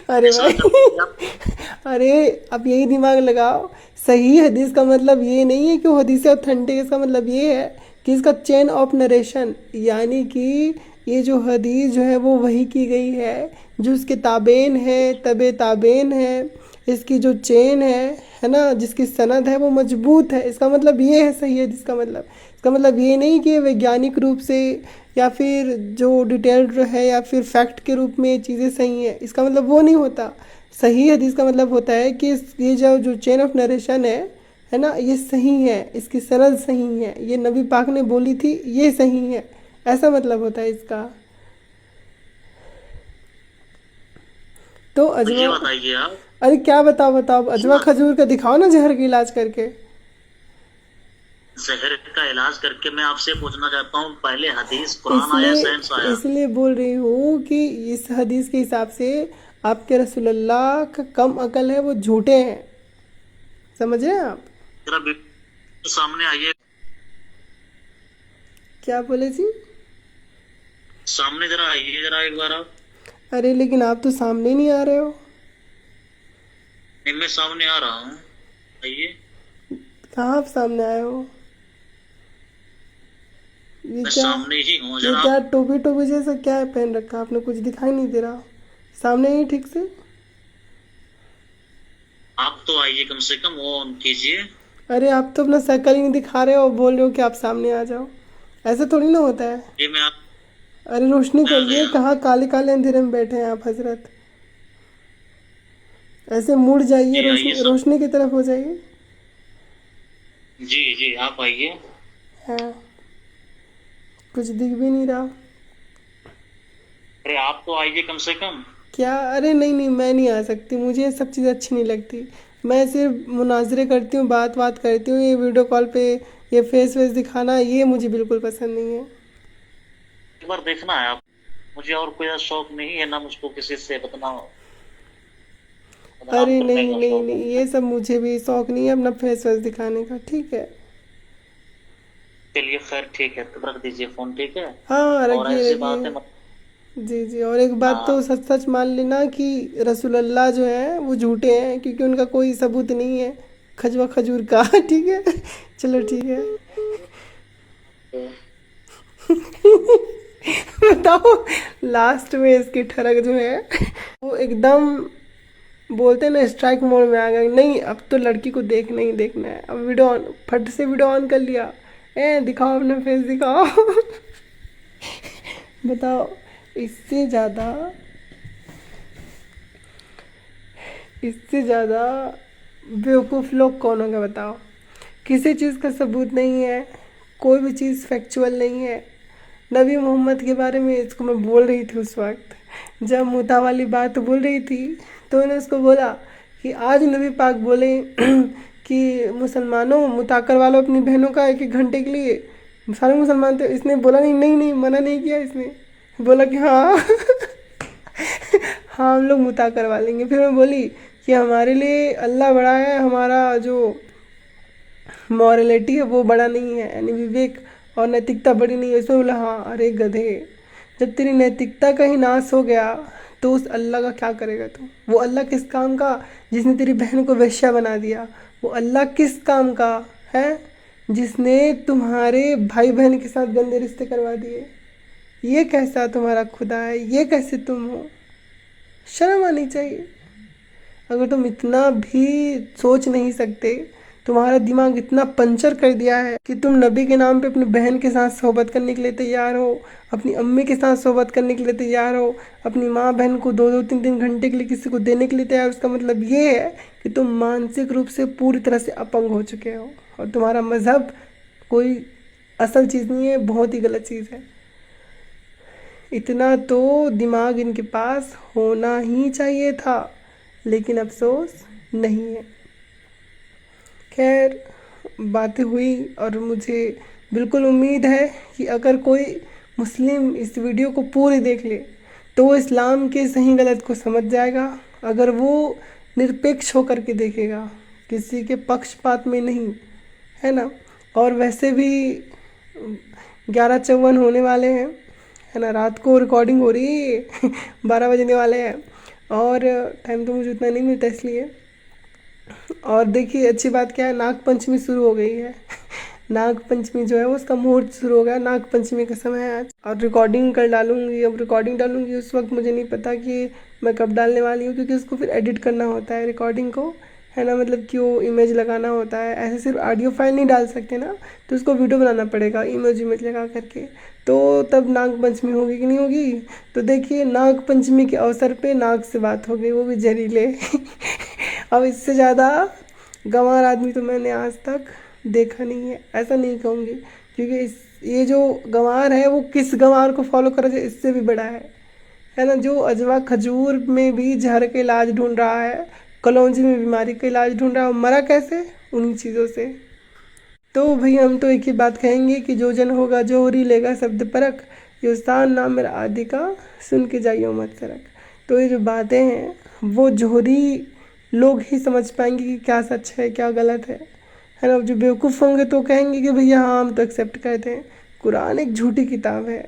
Speaker 1: ارے
Speaker 2: فیصلہ
Speaker 1: بھائی
Speaker 2: کرتے آپ.
Speaker 1: ارے اب یہی دماغ لگاؤ، صحیح حدیث کا مطلب یہ نہیں ہے کہ وہ حدیث اوتھینٹک، اس کا مطلب یہ ہے کہ اس کا چین آف نریشن، یعنی کہ یہ جو حدیث جو ہے وہ وحی کی گئی ہے، جو اس کے تابعین ہے، تبع تابعین ہے، اس کی جو چین ہے نا، جس کی سند ہے وہ مضبوط ہے. اس کا مطلب یہ ہے صحیح حدیث کا مطلب. اس کا مطلب یہ نہیں کہ ویگیانک روپ سے یا پھر جو ڈیٹیلڈ ہے یا پھر فیکٹ کے روپ میں چیزیں صحیح ہیں، اس کا مطلب وہ نہیں ہوتا. صحیح حدیث کا مطلب ہوتا ہے کہ یہ جو چین آف نریشن ہے نا، یہ صحیح ہے، اس کی سند صحیح ہے، یہ نبی پاک نے بولی تھی، یہ صحیح ہے، ایسا مطلب ہوتا ہے اس کا. تو
Speaker 2: یہ
Speaker 1: اجوا،
Speaker 2: بتائیے آپ،
Speaker 1: ارے کیا بتاؤ اجوا کھجور کا دکھاؤ نا زہر کا علاج کر کے.
Speaker 2: زہر کا علاج کر کے میں آپ سے پوچھنا چاہتا ہوں، پہلے حدیث قرآن آیا سائنس آیا؟
Speaker 1: اس لیے بول رہی ہوں کہ اس حدیث کے حساب سے آپ کے رسول اللہ کا کم عقل ہے، وہ جھوٹے ہیں. سمجھ رہے ہیں آپ؟
Speaker 2: ذرا سامنے آئیے،
Speaker 1: کیا بولے جی؟
Speaker 2: سامنے ذرا آئیے ذرا ایک بار آپ.
Speaker 1: ارے لیکن آپ تو سامنے نہیں آ رہے ہو.
Speaker 2: نہیں میں سامنے آ رہا ہوں، آئیے.
Speaker 1: کہاں آپ سامنے آئے ہو؟ یہ
Speaker 2: میں
Speaker 1: کیا
Speaker 2: سامنے ہی ہوں
Speaker 1: یہ
Speaker 2: ذرا.
Speaker 1: کیا ٹوپی جیسا کیا ہے پہن رکھا آپ نے؟ کچھ دکھائی نہیں دے رہا. سامنے ہی ٹھیک سے.
Speaker 2: آپ تو آئیے کم سے کم وہ آن کیجیے.
Speaker 1: ارے آپ تو اپنا شکل ہی نہیں دکھا رہے ہو، بول رہے ہو کہ آپ سامنے آ جاؤ. ایسا تھوڑی نا ہوتا ہے.
Speaker 2: یہ میں
Speaker 1: ارے روشنی
Speaker 2: آ
Speaker 1: کریے،
Speaker 2: گیا.
Speaker 1: کہاں کالے کالے اندھیرے میں بیٹھے ہیں آپ حضرت. ایسے مڑ جائیے،
Speaker 2: جی آئیے
Speaker 1: روشنی کی طرف ہو جائیے.
Speaker 2: جی جی آپ آئیے.
Speaker 1: ہاں کچھ دکھ بھی نہیں رہا.
Speaker 2: ارے آپ تو آئیے کم سے کم.
Speaker 1: کیا؟ ارے نہیں میں نہیں آ سکتی، مجھے یہ سب چیزیں اچھی نہیں لگتی. میں صرف مناظرے کرتی ہوں، بات کرتی ہوں، یہ ویڈیو کال پہ یہ فیس دکھانا، یہ مجھے بالکل پسند نہیں ہے.
Speaker 2: ایک بار دیکھنا ہے آپ، مجھے اور کوئی شوق نہیں ہے، نہ مجھ کو کسی سے بدنام
Speaker 1: ارے
Speaker 2: کرنے کا
Speaker 1: نہیں
Speaker 2: شوق ہے.
Speaker 1: یہ سب مجھے بھی شوق نہیں ہے اپنا فیس دکھانے کا. ٹھیک ہے
Speaker 2: چلیے خیر ٹھیک ہے، تو رکھ دیجیے فون، ٹھیک ہے.
Speaker 1: ہاں
Speaker 2: اور
Speaker 1: رکھیے
Speaker 2: ایسی بات ہے
Speaker 1: جی. اور ایک بات تو سچ سچ مان لینا کہ رسول اللہ جو ہیں وہ جھوٹے ہیں، کیونکہ ان کا کوئی ثبوت نہیں ہے کھجوا کھجور کا. ٹھیک ہے چلو ٹھیک ہے. بتاؤ لاسٹ میں اس کی ٹھڑک جو ہے وہ ایک دم بولتے ہیں نا اسٹرائک موڈ میں آ گیا، نہیں اب تو لڑکی کو دیکھنا ہی دیکھنا ہے، اب ویڈیو آن، پھٹ سے ویڈیو آن کر لیا، دکھاؤ اپنا فیس دکھاؤ۔ بتاؤ اس سے زیادہ بیوقوف لوگ کون ہوگا بتاؤ؟ کسی چیز کا ثبوت نہیں ہے، کوئی بھی چیز فیکچول نہیں ہے۔ نبی محمد کے بارے میں اس کو میں بول رہی تھی اس وقت جب متا والی بات بول رہی تھی، تو انہوں نے اس کو بولا کہ آج نبی پاک بولیں کہ مسلمانوں متا کروا لو اپنی بہنوں کا 1-1 گھنٹے کے لیے، سارے مسلمان تھے، اس نے بولا نہیں منع نہیں کیا، اس نے بولا کہ ہاں ہاں ہم لوگ متا کروا لیں گے۔ پھر میں بولی کہ ہمارے لیے اللہ بڑا ہے، ہمارا جو مورلٹی ہے وہ بڑا نہیں ہے، یعنی وویک اور نیتکتا بڑی نہیں ہے۔ اس میں بولا ہاں ارے گدھے، جب تیری نیتکتا کا ہی ناس ہو گیا تو اس اللہ کا کیا کرے گا تو؟ وہ اللہ کس کام کا جس نے تیری بہن کو ویشیا بنا دیا؟ وہ اللہ کس کام کا ہے جس نے تمہارے بھائی بہن کے ساتھ گندے رشتے کروا دیے؟ یہ کیسا تمہارا خدا ہے؟ یہ کیسے تم ہو؟ شرم آنی چاہیے۔ اگر تم اتنا بھی سوچ نہیں سکتے، تمہارا دماغ اتنا پنچر کر دیا ہے کہ تم نبی کے نام پہ اپنی بہن کے ساتھ صحبت کرنے کے لیے تیار ہو، اپنی امی کے ساتھ صحبت کرنے کے لیے تیار ہو، اپنی ماں بہن کو 2-2 3-3 گھنٹے کے لیے کسی کو دینے کے لیے تیار ہو، اس کا مطلب یہ ہے کہ تم مانسک روپ سے پوری طرح سے اپنگ ہو چکے ہو، اور تمہارا مذہب کوئی اصل چیز نہیں ہے، بہت ہی غلط چیز ہے۔ اتنا تو دماغ ان کے پاس ہونا ہی چاہیے تھا، لیکن افسوس نہیں ہے۔ خیر باتیں ہوئی، اور مجھے بالکل امید ہے کہ اگر کوئی مسلم اس ویڈیو کو پوری دیکھ لے تو وہ اسلام کے صحیح غلط کو سمجھ جائے گا، اگر وہ نرپیکش ہو کر کے دیکھے گا، کسی کے پکش پات میں نہیں، ہے نا۔ اور ویسے بھی 11:54 ہونے والے ہیں، ہے نا، رات کو ریکارڈنگ ہو رہی ہے 12 بجنے والے ہیں، اور ٹائم تو مجھے اتنا نہیں ملتا اس لیے۔ اور دیکھیے اچھی بات کیا ہے، ناگ پنچمی شروع ہو گئی ہے۔ ناگ پنچمی جو ہے اس کا مہورت شروع ہو گیا، ناگ پنچمی کا سمے ہے آج، اور ریکارڈنگ کر ڈالوں گی۔ اب ریکارڈنگ ڈالوں گی اس وقت مجھے نہیں پتا کہ میں کب ڈالنے والی ہوں، کیونکہ اس کو پھر ایڈٹ کرنا ہوتا ہے ریکارڈنگ کو، ہے نا، مطلب کہ وہ امیج لگانا ہوتا ہے، ایسے صرف آڈیو فائل نہیں ڈال سکتے نا، تو اس کو ویڈیو بنانا پڑے گا امیج لگا کر کے، تو تب ناگ پنچمی ہوگی کہ نہیں ہوگی۔ تو دیکھیے ناگ پنچمی کے اوسر پہ ناگ سے بات ہو گئی، وہ بھی زہریلے۔ اب اس سے زیادہ گنوار آدمی تو میں نے آج تک دیکھا نہیں ہے، ایسا نہیں کہوں گی، کیونکہ یہ جو گنوار ہے وہ کس گنوار کو فالو کرا جائے، اس سے بھی بڑا ہے نا، جو اجوا کھجور میں بھی زہر کا علاج ڈھونڈ رہا ہے، کلونجی میں بیماری کا علاج ڈھونڈ رہا ہے، مرا کیسے؟ انہی چیزوں سے۔ تو بھئی ہم تو ایک ہی بات کہیں گے کہ جو جن ہوگا جوہری لے گا شبد پرک، یوستان نام میرا آدی کا سن کے جائیو مت سرک۔ تو یہ جو باتیں ہیں وہ جوہری لوگ ہی سمجھ پائیں گے کہ کیا سچ ہے کیا غلط ہے نا۔ جو بیوقوف ہوں گے تو کہیں گے کہ بھئی ہاں ہم تو ایکسیپٹ کرتے ہیں۔ قرآن ایک جھوٹی کتاب ہے۔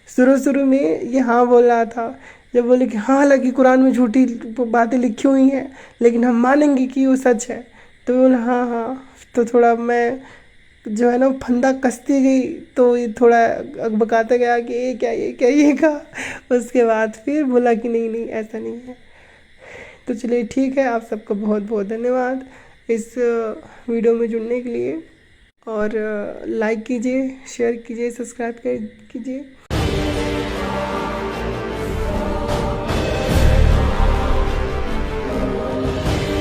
Speaker 1: شروع میں یہ ہاں بول رہا تھا، جب بولے کہ ہاں حالانکہ قرآن میں جھوٹی باتیں لکھی ہوئی ہیں لیکن ہم مانیں گے کہ وہ سچ ہے، تو بولا ہاں، تو تھوڑا میں جو ہے نا پھندا کستی گئی، تو یہ تھوڑا بکاتا گیا کہ یہ کیا یہ کہا، اس کے بعد پھر بولا کہ نہیں ایسا نہیں ہے۔ تو چلیے ٹھیک ہے، آپ سب کو بہت بہت دھنیہ واد اس ویڈیو میں جڑنے کے لیے، اور لائک کیجئے، شیئر کیجئے، سبسکرائب کیجئے۔